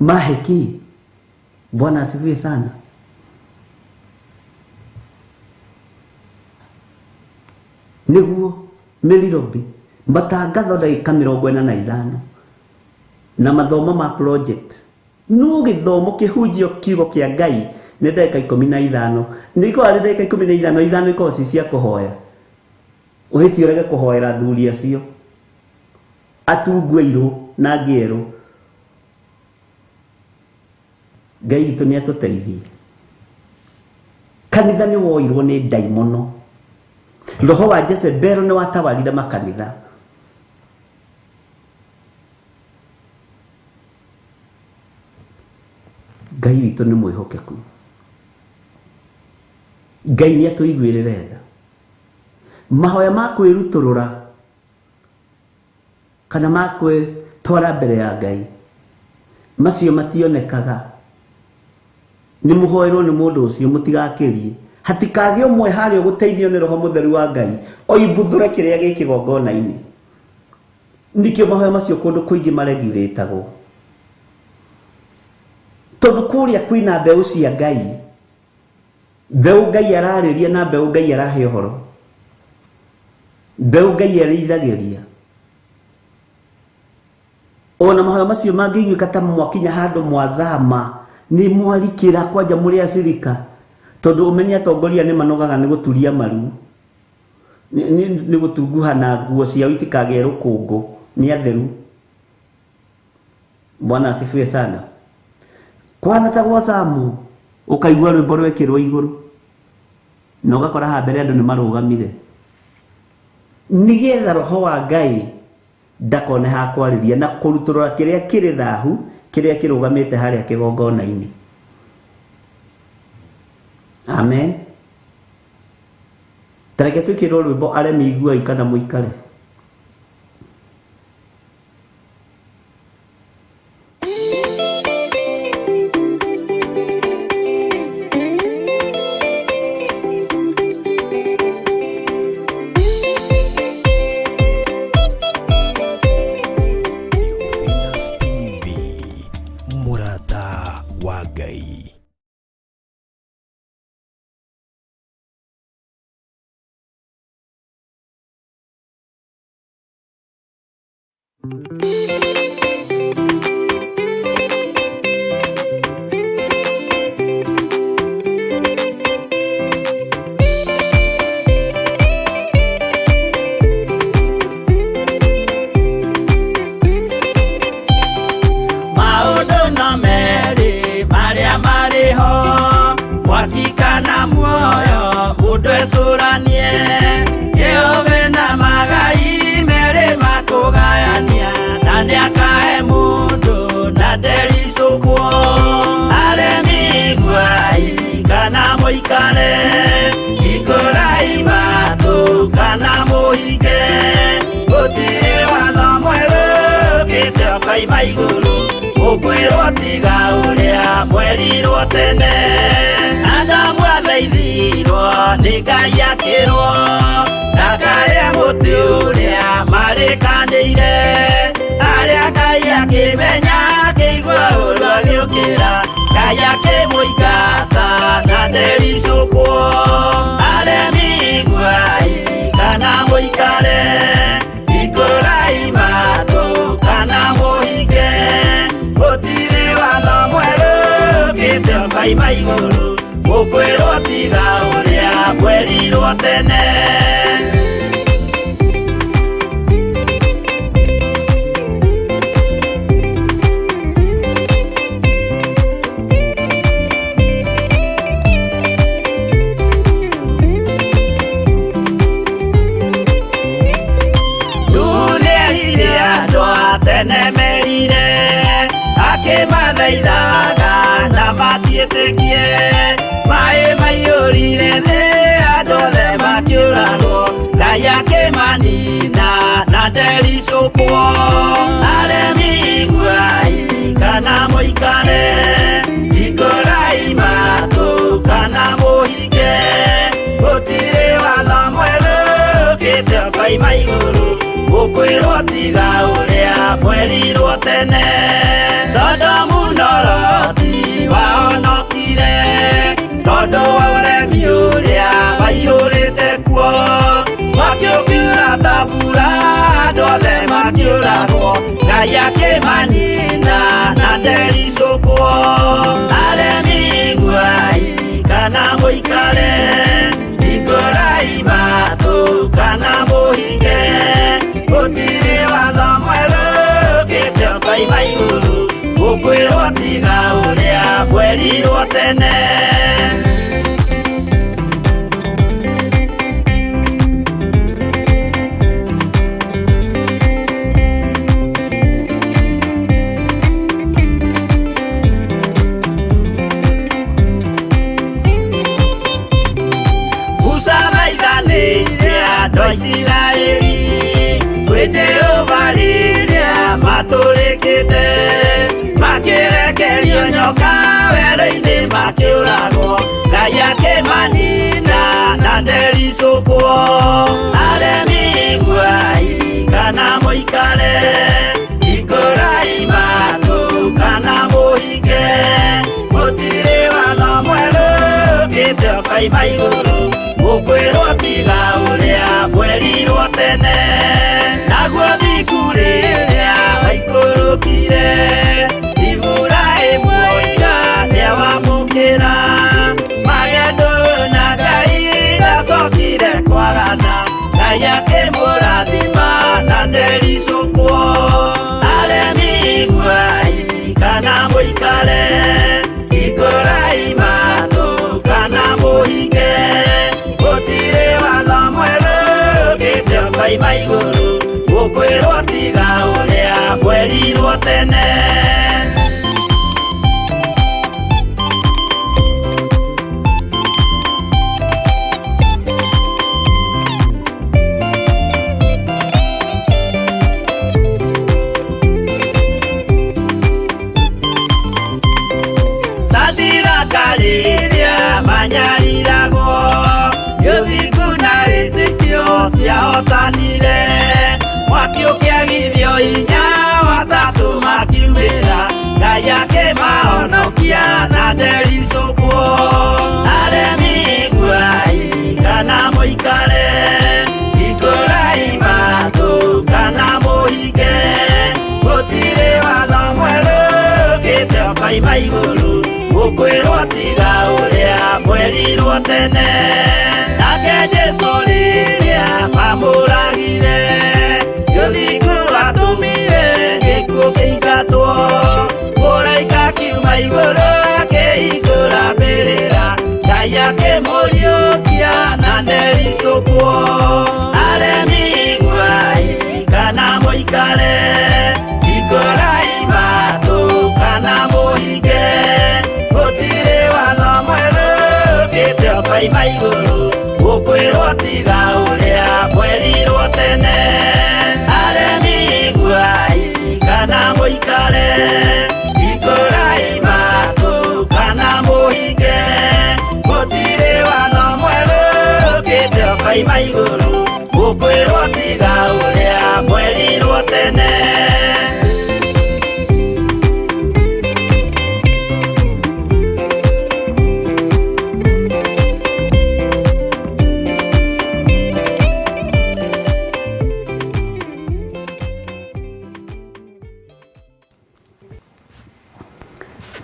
Maheki. Bwana asifiwe sana. Nĩguo Melirobi matangatho ndagĩka 45 na mathomo ma project. No gĩthomo kĩhunjio kiugo kĩa Ngai nĩ ndagĩka 15. Nĩko arĩ ndagĩka 15, ithano ikorwo ci cia kũhoya. Ũhĩti ũrege kũhoera athuri acio, atungu airũ na angĩ. Ngai witũ nĩ atũteithie. Kanitha nĩ woirwo nĩ ndaimono. Roho wa Jezebel nĩ watawarire makanitha. Ngai witũ nĩ mwĩhokeku. Ngai nĩ atũiguĩrĩre tha. Mahoya ma kwĩrutũrũra kana ma kwĩtwara mbere ya Ngai, macio mationekaga. Nĩ mũhoerwo nĩ mũndũ ũcio, mũtigakĩrie. Hatikagĩe ũmwe harĩa gũteithio nĩ Roho Mũtheru wa Ngai oimbuthure kĩrĩa gĩ kĩgongona-inĩ. Nĩkĩo mahoya macio kũndũ kũingĩ maregiũrĩtagwo, tondũ kũrĩa kwĩna mbeũ cia Ngai. Mbeũ Ngai ararĩria na mbeũ Ngai arahe ũhoro. Mbeũ Ngai arĩithagĩria. Ona mahoya macio mangĩiguĩka ta mwakinya handũ mwazama, nĩ mwarikĩra kwanja mũrĩ acirika, tondũ ũmenye atongoria nĩ manogaga nĩ gũturia maru, nĩ gũtunguha na nguo ciao itikagĩe rũkũngũ, nĩ atheru. Bwana asifiwe sana. Kwana ta gwa Samu ũkaigua rwĩmbo rwekĩrwo igũrũ, na ũgakora ha mbere andũ nĩ marũgamire, nĩgetha Roho wa Ngai ndakone ha kwarĩria na kũrutũrũra kĩrĩa kĩrĩ thahu, kĩrĩa kĩrũgamĩte harĩa kĩgongona-inĩ. Amen. Tareke twĩkĩrwo rwĩmbo aremi iguai kana mũikare. Gukwirwo tiga uria mwerirwo tene. Anda mwathaithirwo ni Ngai akirwo ndakaria muti uria marikanĩire. Aria Ngai akimenya akĩigua ũru agĩũkĩra, Ngai akĩmũingata na ndericũkwo. Aremi iguai kana mũikare, hingũrai matũ kana mũhinge. Gũtirĩ watho mwerũ ũkĩte ũkaima igũrũ, gukwirwo tiga uria mwerirwo tene. Akimathaithaga na matiĩtĩkie, maĩ maiyũrire thĩ andũ othe makĩũragwo, Ngai akĩmanina na ndericũkwo. Aremi iguai kana mũikare, hingũrai matũ kana mũhinge. Gũtirĩ watho mwerũ ũkĩte ũkaima igũrũ, gukwirwo tiga uria mwerirwo tene. Sodomu na Loti wahonokire tondu wa uremi uria waiyũrĩte kuo. Mwaki ũkiura ta mbura andũ othe makĩũragwo, Ngai akĩmanina na ndericũkwo. Aremi iguai kana mũikare, hingũrai matũ kana mũhinge. Gũtirĩ watho mwerũ ũkĩte ũkaima igũrũ, gukwirwo tiga uria mwerirwo tene. Musa maithanĩire andũ a Isiraeli kwĩ Jehova rĩrĩa matũrĩkĩte, makĩrekerio nyoka werũ-inĩ makĩũragwo, Ngai akĩmanina na ndericũkwo. Aremi iguai kana mũikare, hingũrai matũ kana mũhinge. Gũtirĩ watho mwerũ ũkĩte ũkaima igũrũ, gukwirwo tiga uria mwerirwo tene. Naguo thiku rĩrĩa waikũrũkire, Iburahĩmu nĩa wamũkĩra. Magendo na Ngai ndacokire kwarana, Ngai akĩmũrathima na ndericũkwo. Aremi iguai kana mũikare, hingũrai matũ kana mũhinge. Gũtirĩ watho mwerũ ũkĩte ũkaima igũrũ, gukwirwo tiga uria mwerirwo tene. Sadiraka rĩrĩa manyariragwo, gĩthiku na wĩtĩkio ciahotanire. Mwaki ũkĩagithio hinya watatũ makiumĩra, Ngai akĩmahonokia na ndericũkwo. Aremi iguai kana mũikare, hingũrai matũ kana mũhinge. Gũtirĩ watho mwerũ ũkĩte ũkaima igũrũ, gukwirwo tiga uria mwerirwo tene. Nake Jesũ rĩrĩa mamũragire, gĩthiku atũmire gĩkuũ kĩingatwo. Mũraika akiuma igũrũ akĩhingũra mbĩrĩra, Ngai akĩmũriũkia na ndericũkwo. Aremi iguai kana mũikare, hingũrai matũ kana mũhinge. Gũtirĩ watho mwerũ ũkĩte ũkaima igũrũ, gukwirwo tiga uria mwerirwo tene. Aremi iguai kana mũikare, Ngai maiguru ukwirwo tiga uria mwerirwo tene.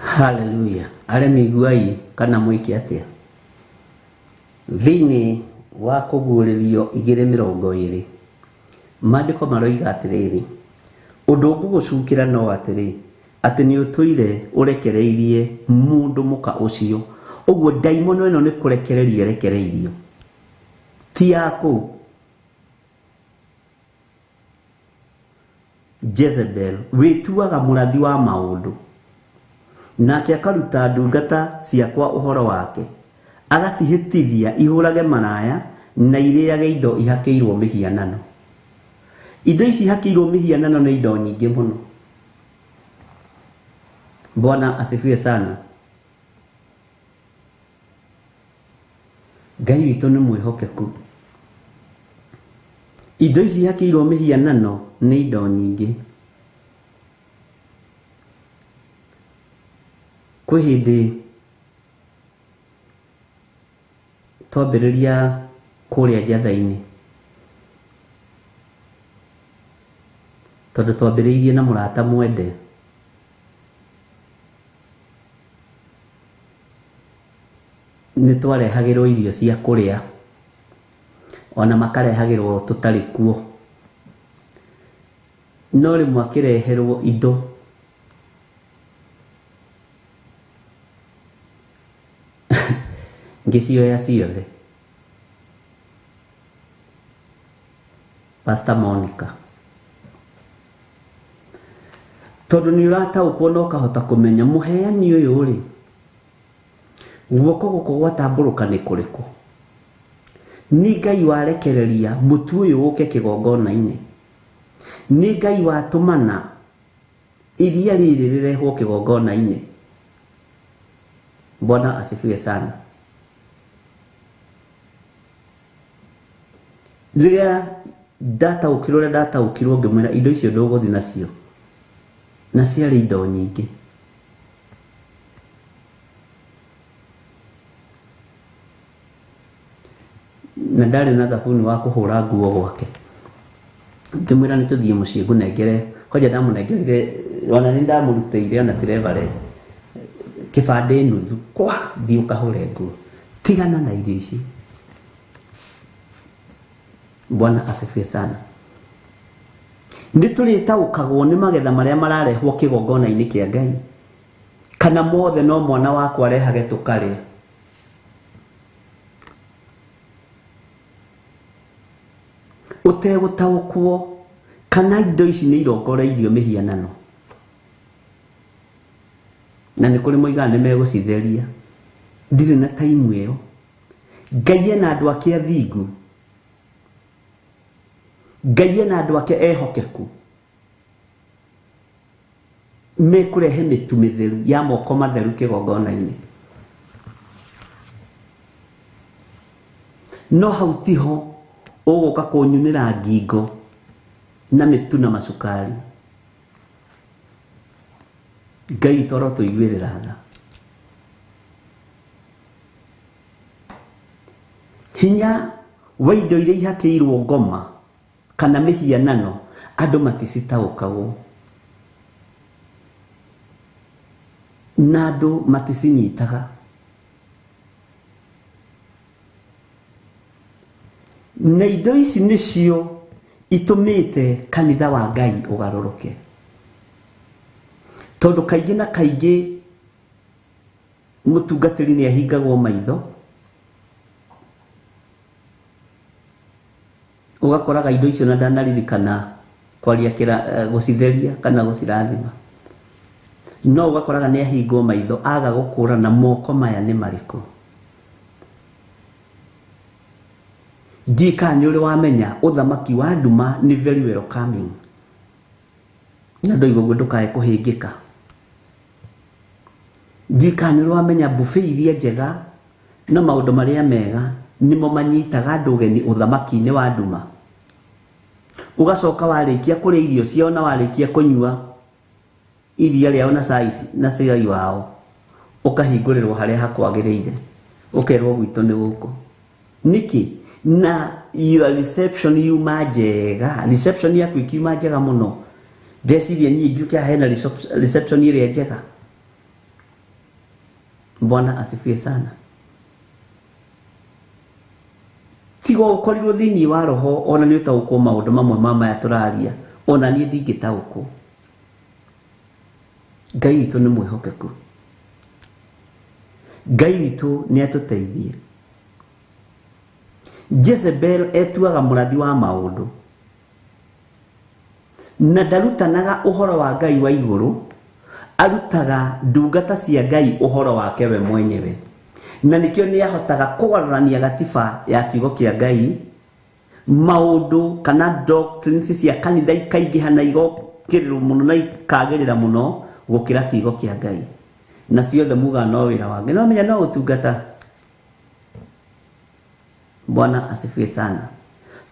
Hallelujah. Aremi guai kana mwiki atia. Thini wa kuguririo 2:20. Mandiko maroiga atiriri. Undu ngugucukira no atiri ati ni utuire urekereirie mundu muka ucio. Uguo daimono ino ni kurekereria rekereirio. Ti yako. Jezebel wituaga murathi wa maundu. Nake akaruta ndungata ciakwa uhoro wake agacihitithia ihurage maraya na iriage indo ihakeirwo mihianano. Indo ici ihakeirwo mihianano ni indo nyingi muno. Bwana asifiwe sana. Ngai witu ni mwihokeku. Indo ici ihakeirwo mihianano ni indo nyingi. Kwi hindi twambiriria kuria njatha-ini tondu twambiriirie na murata mwende ni twarehagirwo irio cia kuria ona makarehagirwo tutari kuo no rimwe akireherwo indo ngicioya ciothe. Pastor Monica tondu ni urataukwo no kahota kumenya muheani uyu ri guoko guko gwatamburuka ni kuriku ni Ngai warekereria mutu uyu uke kigongona-ini ni Ngai watumana iria riri rirehwo kigongona-ini. Bwana asifiwe sana. Ziria data ukirwo ngimwira indo icio nduguthi nacio na ciari indo nyingi. Na ndari na thabuni wa kuhura nguo gwake ngimwira ni tuthie mucii ngunengere koja ndamunengerire ona ni ndamurutire ona tirevare kibande nuthu kwa thii ukahure nguo tigana na irio ici. Bwana asifiwe sana. Nitulitaukagwo ni magetha maria mararehwo kigongona-ini kia Ngai kana mothe no mwana wakwa arehage tukare. Utegutaukwo kana indo ici ni irongoreirio mihianano na ni kuri moiga ni megucitheria. Ndiri na time iyo. Ngai ena andu ake athingu. Ngai ena andu ake ehokeku mekurehe mitu mitheru ya moko matheru kigongona-ini. No hautiho uguka kunyunira ngingo na mitu na macukari. Ngai toro tuiguirira tha. Hinya wa indo iria ihakeirwo ngoma kana mihianano andu maticitaukagwo na andu maticinyitaga. Na indo ici nicio itumite kanitha wa Ngai ugaruruke tondu kaingi na kaingi mutungatiri ni ahingagwo maitho ugakoraga indo icio na ndanaririkana kwaria kira gucitheria kana gucirathima no ugakoraga ni ahingwo maitho aga gukura na moko maya ni mariko. Ndika ni uri wamenya uthamaki wa nduma ni very welcoming na ndoigo ndukae kuhingika. Ndika ni uri wamenya buffet iria njega na maundu maria mega nimo manyitaga ndugeni uthamaki-inĩ wa nduma. Ugacoka warĩkia kũrĩa irio ciao na warĩkia kũnyua iria rĩao na cai wao, ũkahingũrĩrwo harĩa hakwagĩrĩire, ũkerwo gwitũ nĩ gũkũ. Niki na your reception yuma njega, reception yaku ikiuma njega mũno. Ndeciria niĩ ingĩũka hena reception ĩrĩa njega. Bwana asifiwe sana. Tigo ũkorirwo thĩinĩ wa roho ona nĩ ũtaũkwo maũndũ mamwe maya tũraria, ona niĩ ndingĩtaũkwo. Ngai witũ nĩ mwĩhokeku. Ngai witũ nĩ atũteithie. Jezebel etuaga mũrathi wa maũndũ, na ndarutanaga ũhoro wa Ngai wa igũrũ, arutaga ndungata cia Ngai ũhoro wake we mwenyewe. Na nikio nĩ ahotaga kũgarũrania gatiba ya kiugo kĩa Ngai, maũndũ kana doctrines cia kanitha ikaingĩha na igokĩrĩrwo mũno na ikagĩrĩra mũno gũkĩra kiugo kĩa Ngai. Na ciothe muga no wĩra wa Ngai, no menya no ũtungata. Bwana asifiwe sana.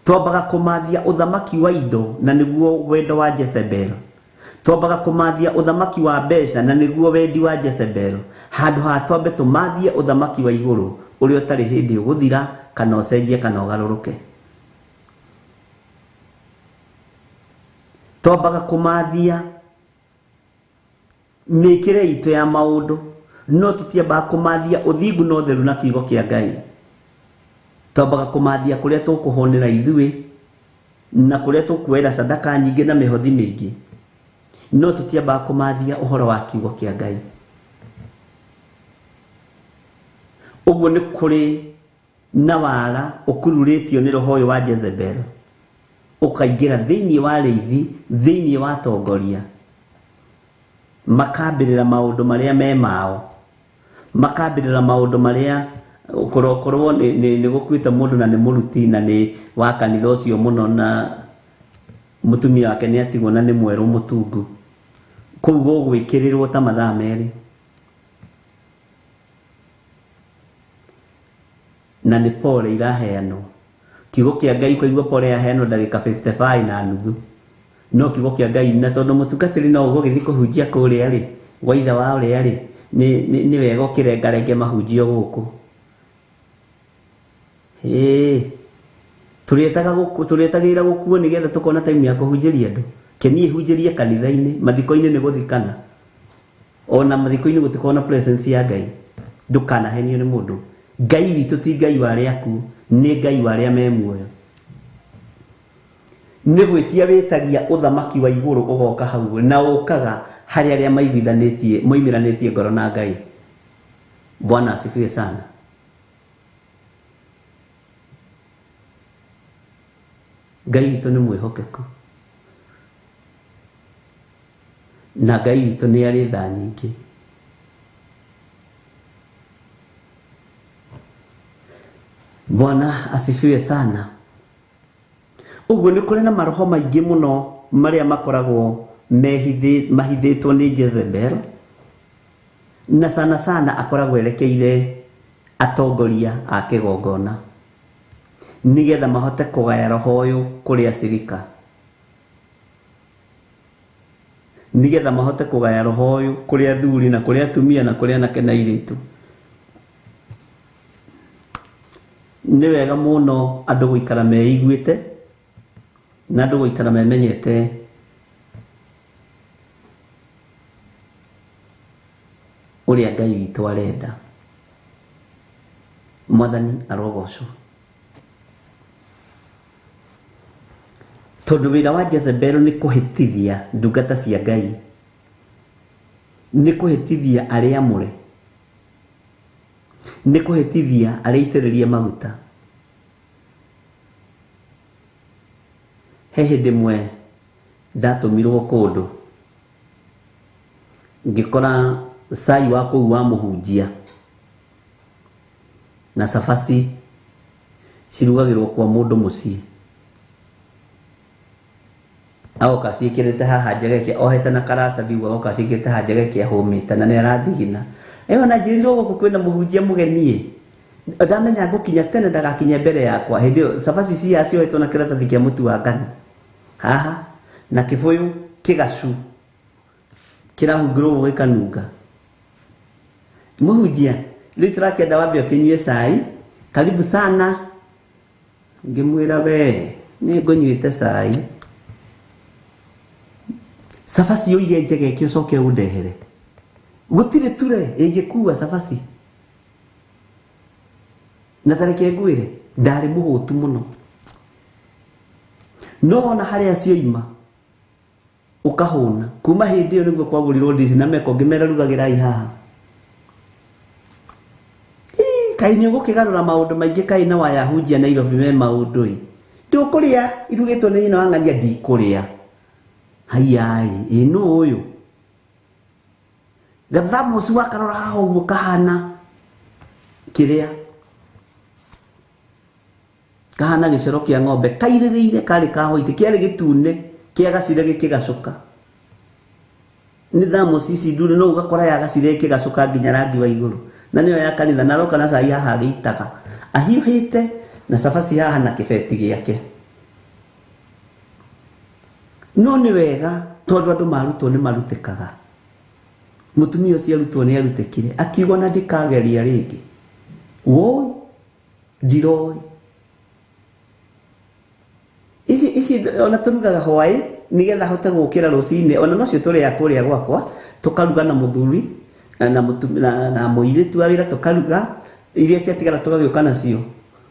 Twambaga kũmathia uthamaki wa indo na nĩguo wendo wa Jezebel. Twambaga kũmathia uthamaki wa mbeca na nĩguo wendi wa Jezebel. Handũ ha twambe tũmathie uthamaki wa igũrũ ũrĩa ũtarĩ hĩndĩ ũgũthira kana ũcenjie kana ũgarũrũke. Twambaga kũmathia mĩkĩre itũ ya maũndũ, no tũtiambaga kũmathia ũthingu na ũtheru na kiugo kĩa Ngai. Twambaga kũmathia kũrĩa tũkũhonera ithuĩ na kũrĩa tũkuoera sadaka nyingĩ na mĩhothi mĩingĩ, no tũtiambaga kũmathia ũhoro wa kiugo kĩa Ngai. Ũguo nĩ kũrĩ na wara ũkururĩtio nĩ roho ũyũ wa Jezebel, ũkaingĩra thĩinĩ wa rĩithi, thĩinĩ wa tongoria, makambĩrĩra maũndũ marĩa me mao, makambĩrĩra maũndũ marĩa ũkorwo nĩ gũkuĩte mũndũ na nĩ mũruti na nĩ wa kanitha ũcio mũno na mũtumia wake nĩ atigwo na nĩ mwerũ mũtungu, kũu gũgwĩkĩrĩrwo ta mathaa merĩ. Na nĩ pole iraheanwo. Kiugo kĩa Ngai kũigua pole yaheanwo ndagĩka 55 na nuthu, no kiugo kĩa Ngai na tondũ mũtungatĩri no ũgũgĩthiĩ kũhunjia kũrĩa rĩ, wa ithe wa ũrĩa rĩ, nĩ wega ũkĩrengarenge mahunjio gũkũ. Tũrĩetagĩrĩra gũkuo nĩgetha tũkona time ya kũhunjĩria andũ. Kenie hunjĩrie kanitha-inĩ, mathiko-inĩ nĩ gũthikana. Ona mathiko-inĩ gũtikorwo na presence ya Ngai. Ndũkanahenio nĩ mũndũ. Ngai witũ ti Ngai wa arĩa akuũ, nĩ Ngai wa arĩa me muoyo. Nĩ gwĩtia wĩtagia uthamaki wa igũrũ ũgoka hau na ũkaga harĩ arĩa moimiranĩtie ngoro na Ngai. Bwana asifiwe sana. Ngai witũ nĩ mwĩhokeku. Na Ngai witũ nĩ arĩ tha nyingĩ. Bwana asifiwe sana. Ũguo nĩ kũrĩ na maroho maingĩ mũno marĩa makoragwo mahithĩtwo nĩ Jezebel, na sana akoragwo erekeire atongoria a kĩgongona nigetha mahote kũgaya roho ũyũ kũrĩ acirika, nigetha mahote kũgaya roho ũyũ kũrĩ athuri na kũrĩ atumia na kũrĩ anake na airĩtu. Nĩ wega mũno andũ gũikara meiguĩte na andũ gũikara memenyete ũrĩa Ngai witũ arenda. Mwathani arogocwo. Tondũ wĩra wa Jezebel nĩ kũhĩtithia ndungata cia Ngai, nĩ kũhĩtithia arĩa amũre, nĩ kũhĩtithia arĩa itĩrĩria maguta. He hĩndĩ ĩmwe ndatũmirwo kũndũ ngĩkora cai wa kũu wa mũhunjia na cabaci cirugagĩrwo kwa mũndũ mũciĩ, agoka ciĩkĩrĩte haha njegeke, ohete na karatathi ũguo, agoka ciĩkĩrĩte haha njegeke ahũmĩte na nĩ arathigina. Ona njĩrirwo gũkũ kwĩna mũhunjia mũgeni, ndamenya gukinya tene ndagakinya mbere yakwa hindio cabaci cia cioetwo na kiratathi kia mutu wa ngano haha na kibuyu kigacu kirahungirwo gikanunga muhunjia litrakenda wambia kinyue cai karibu sana ngimwira we ni ngonyuite cai cabaci uige njege kiucoke undehere gutire ture ingikuwa cabaci na tareke ngwire ndari muhutu muno no na haria cioima ukahuna kuma hindi yo niguo kwagurirwo ndici na meko ngimera rugagirai haha kai ni gukigarura maundu maingi kai na wayahunjia Nairobi me maundu ndukuria irugitwo ni nyina wangania ndikuria hayai ino uyu gathamu suwa karora haho kahana kiria kahana gicoro kia ng'ombe kaiririire kari kahoite kiari gitune kia gacire gikigacuka ni thamu cici ndune no ugakora ya gacire gikigacuka nginya rangi wa iguru na niyo ya kanitha na roka na cai haha giitaka ahiuhite na cabaci haha na kibeti giake no ni wega tondu andu marutwo ni marutikaga mutumia ucio arutwo ni arutikire akiugo na ndikageria ringi wo ndiroi isi ona turugaga hwai nigetha hote gukira rucine ona nocio turi ya kuria gwakwa tukaruga na muthuri na muiritu wa wira tukaruga iria ciatigara tugagiuka nacio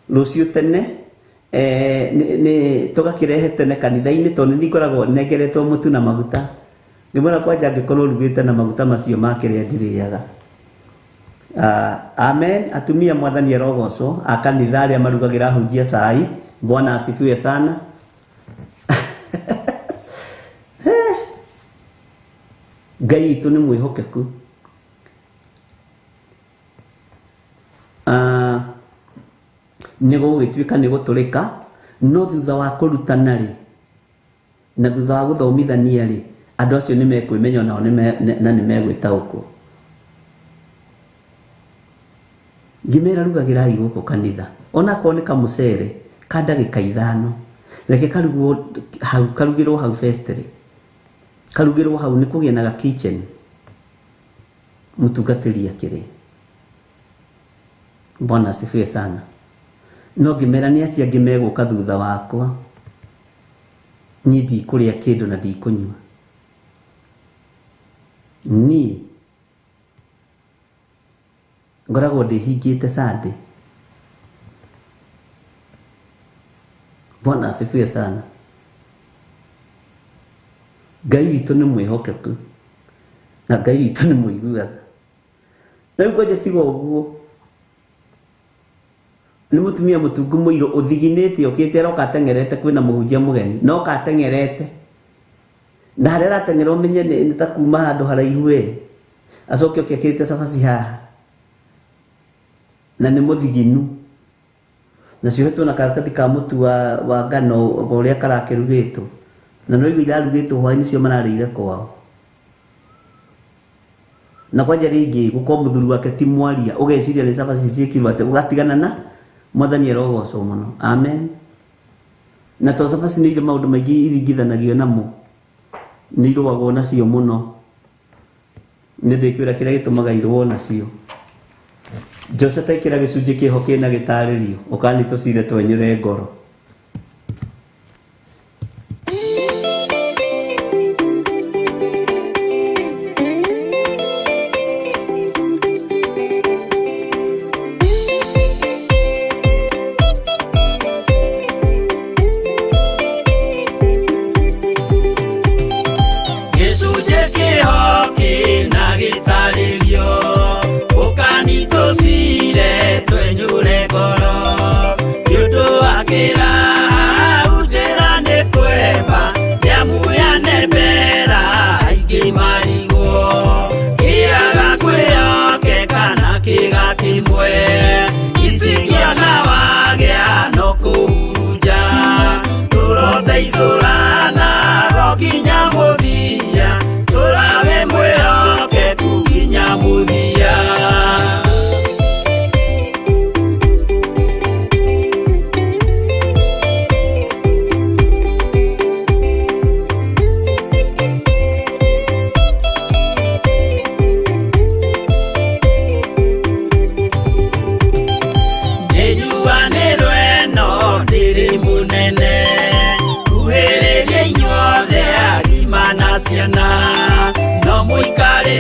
rucio tene ni tugakirehe tene kanitha-ini tondu ni ngoragwo nengeretwo mutu na maguta ngimwira kwanja ngikorwo rugite na maguta macio ma kiria ndiriaga amen atumia mwathani arogocwo akanitha aria marugagira hunjia cai Bwana asifiwe sana Ngai witu ni mwihokeku nego gituika ni guturika no thutha wa kurutana ri na thutha wa guthomithania ri andu acio ni mekwimenya nao na ni megwitaukwo ngimera rugagirai guku kanitha ona ko ni kamucere ka ndagika 5 reke karugirwo hau festry karugirwo hau ni kugia na kitchen mutungatiri akiri Bwana asifiwe sana no ngimera ni acia ngimeguka thutha wakwa ni ndikuria kindu na ndikunywa ni ngoragwo ndihingite Sunday Bwana asifiwe sana Ngai witu ni mwihokeku na Ngai witu ni muiguaga na ngoje tigo uguo ni mutumia mutungu muiro uthiginete okite roka tengerete kwina muhunjia mugeni no ka tengerete ndarera tengero menye ni takuma handu haraihu we acoke okite cabaci haha na ni muthiginu na cihetwo na karatathi ka mutu wa ngano uria karakirugitwo na no igu irarugitwo hwaini cio mararire kwao na kwanja ringi guko muthuru wake ti mwaria ugeciria ni cabaci ciikirwo ate ugatigana na mwathani arogocwo muno amen na to cabaci ni ire maundu maingi iringithanagio namo ni irwagwo nacio muno ni ndikwira kiria gitumaga irwo nacio Jose taikira gicunji kihoke na gitaririo ukani tucire twenyure ngoro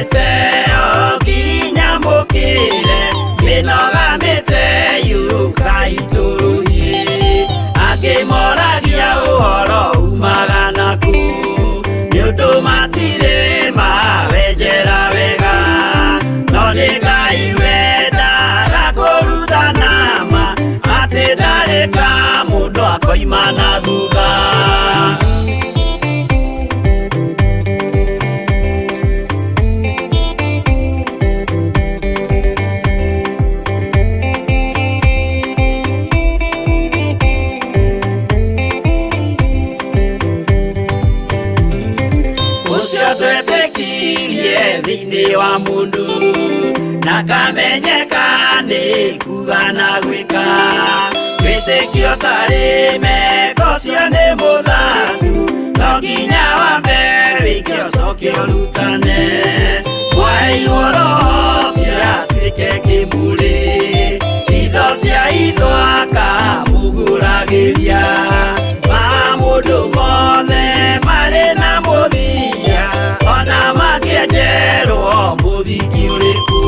mite okinya mukire minoga mite yuka ituruhi akimoragia uhoro umaga naku niundu matire mawenjera wega no ni Ngai wendaga kuruta nama ati ndareka mundu akoima na thutha. Thini wa mundu nakamenyeka ni kuga na gwika witikio tari meko cio ni muthatu no nginya wambe wikio cokio rutane kwa iguru cia twike kimuri itho cia ithwaka muguragiria ma mundu mothe mari na muthia ona magienjerwo muthiki uriku.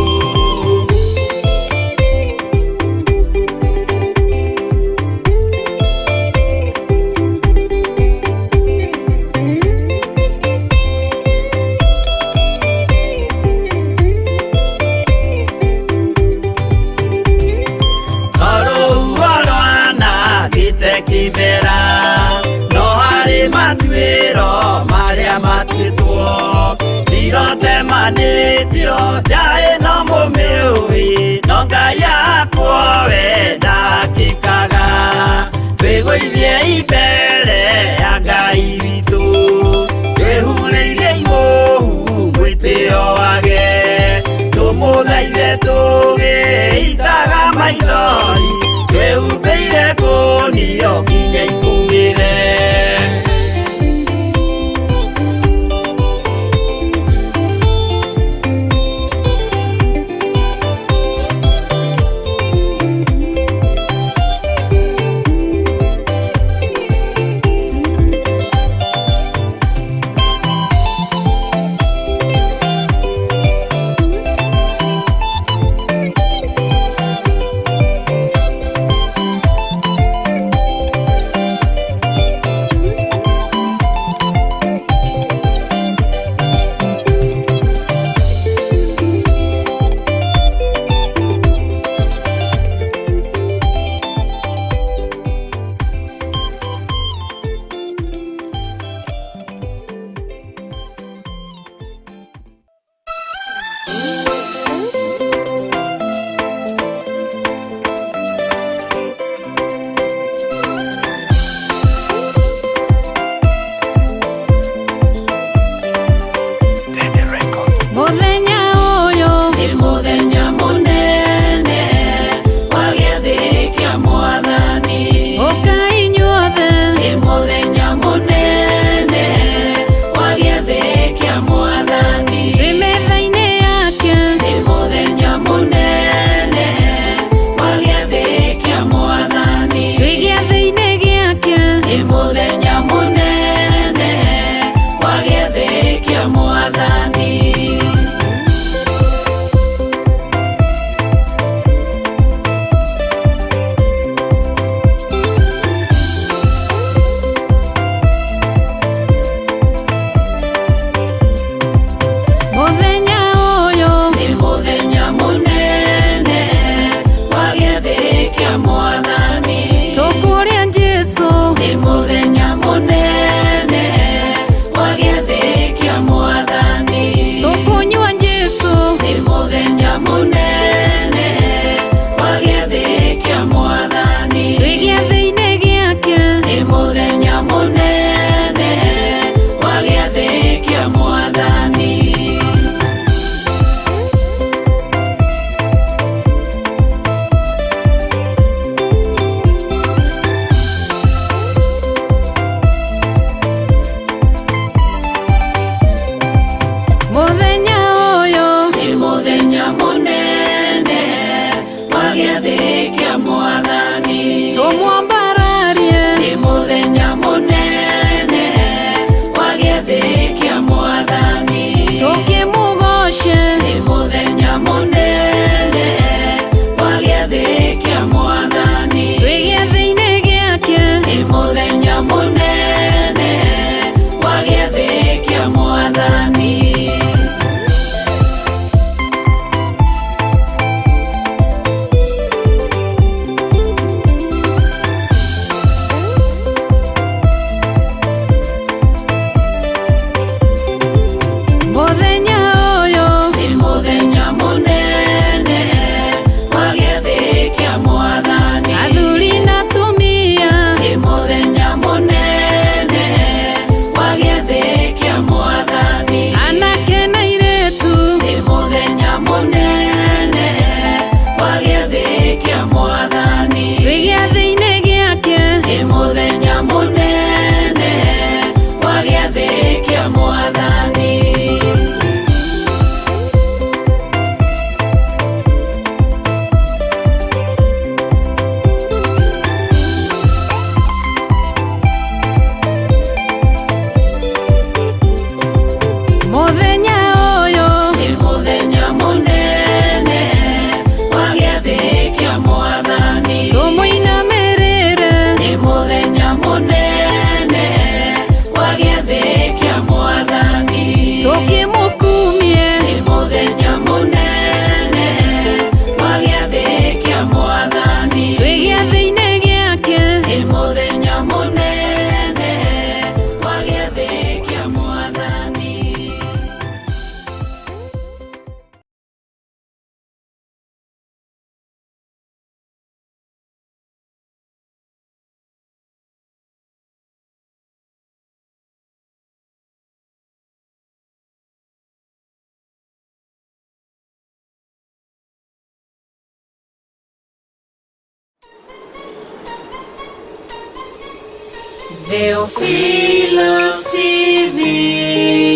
Theophilus TV.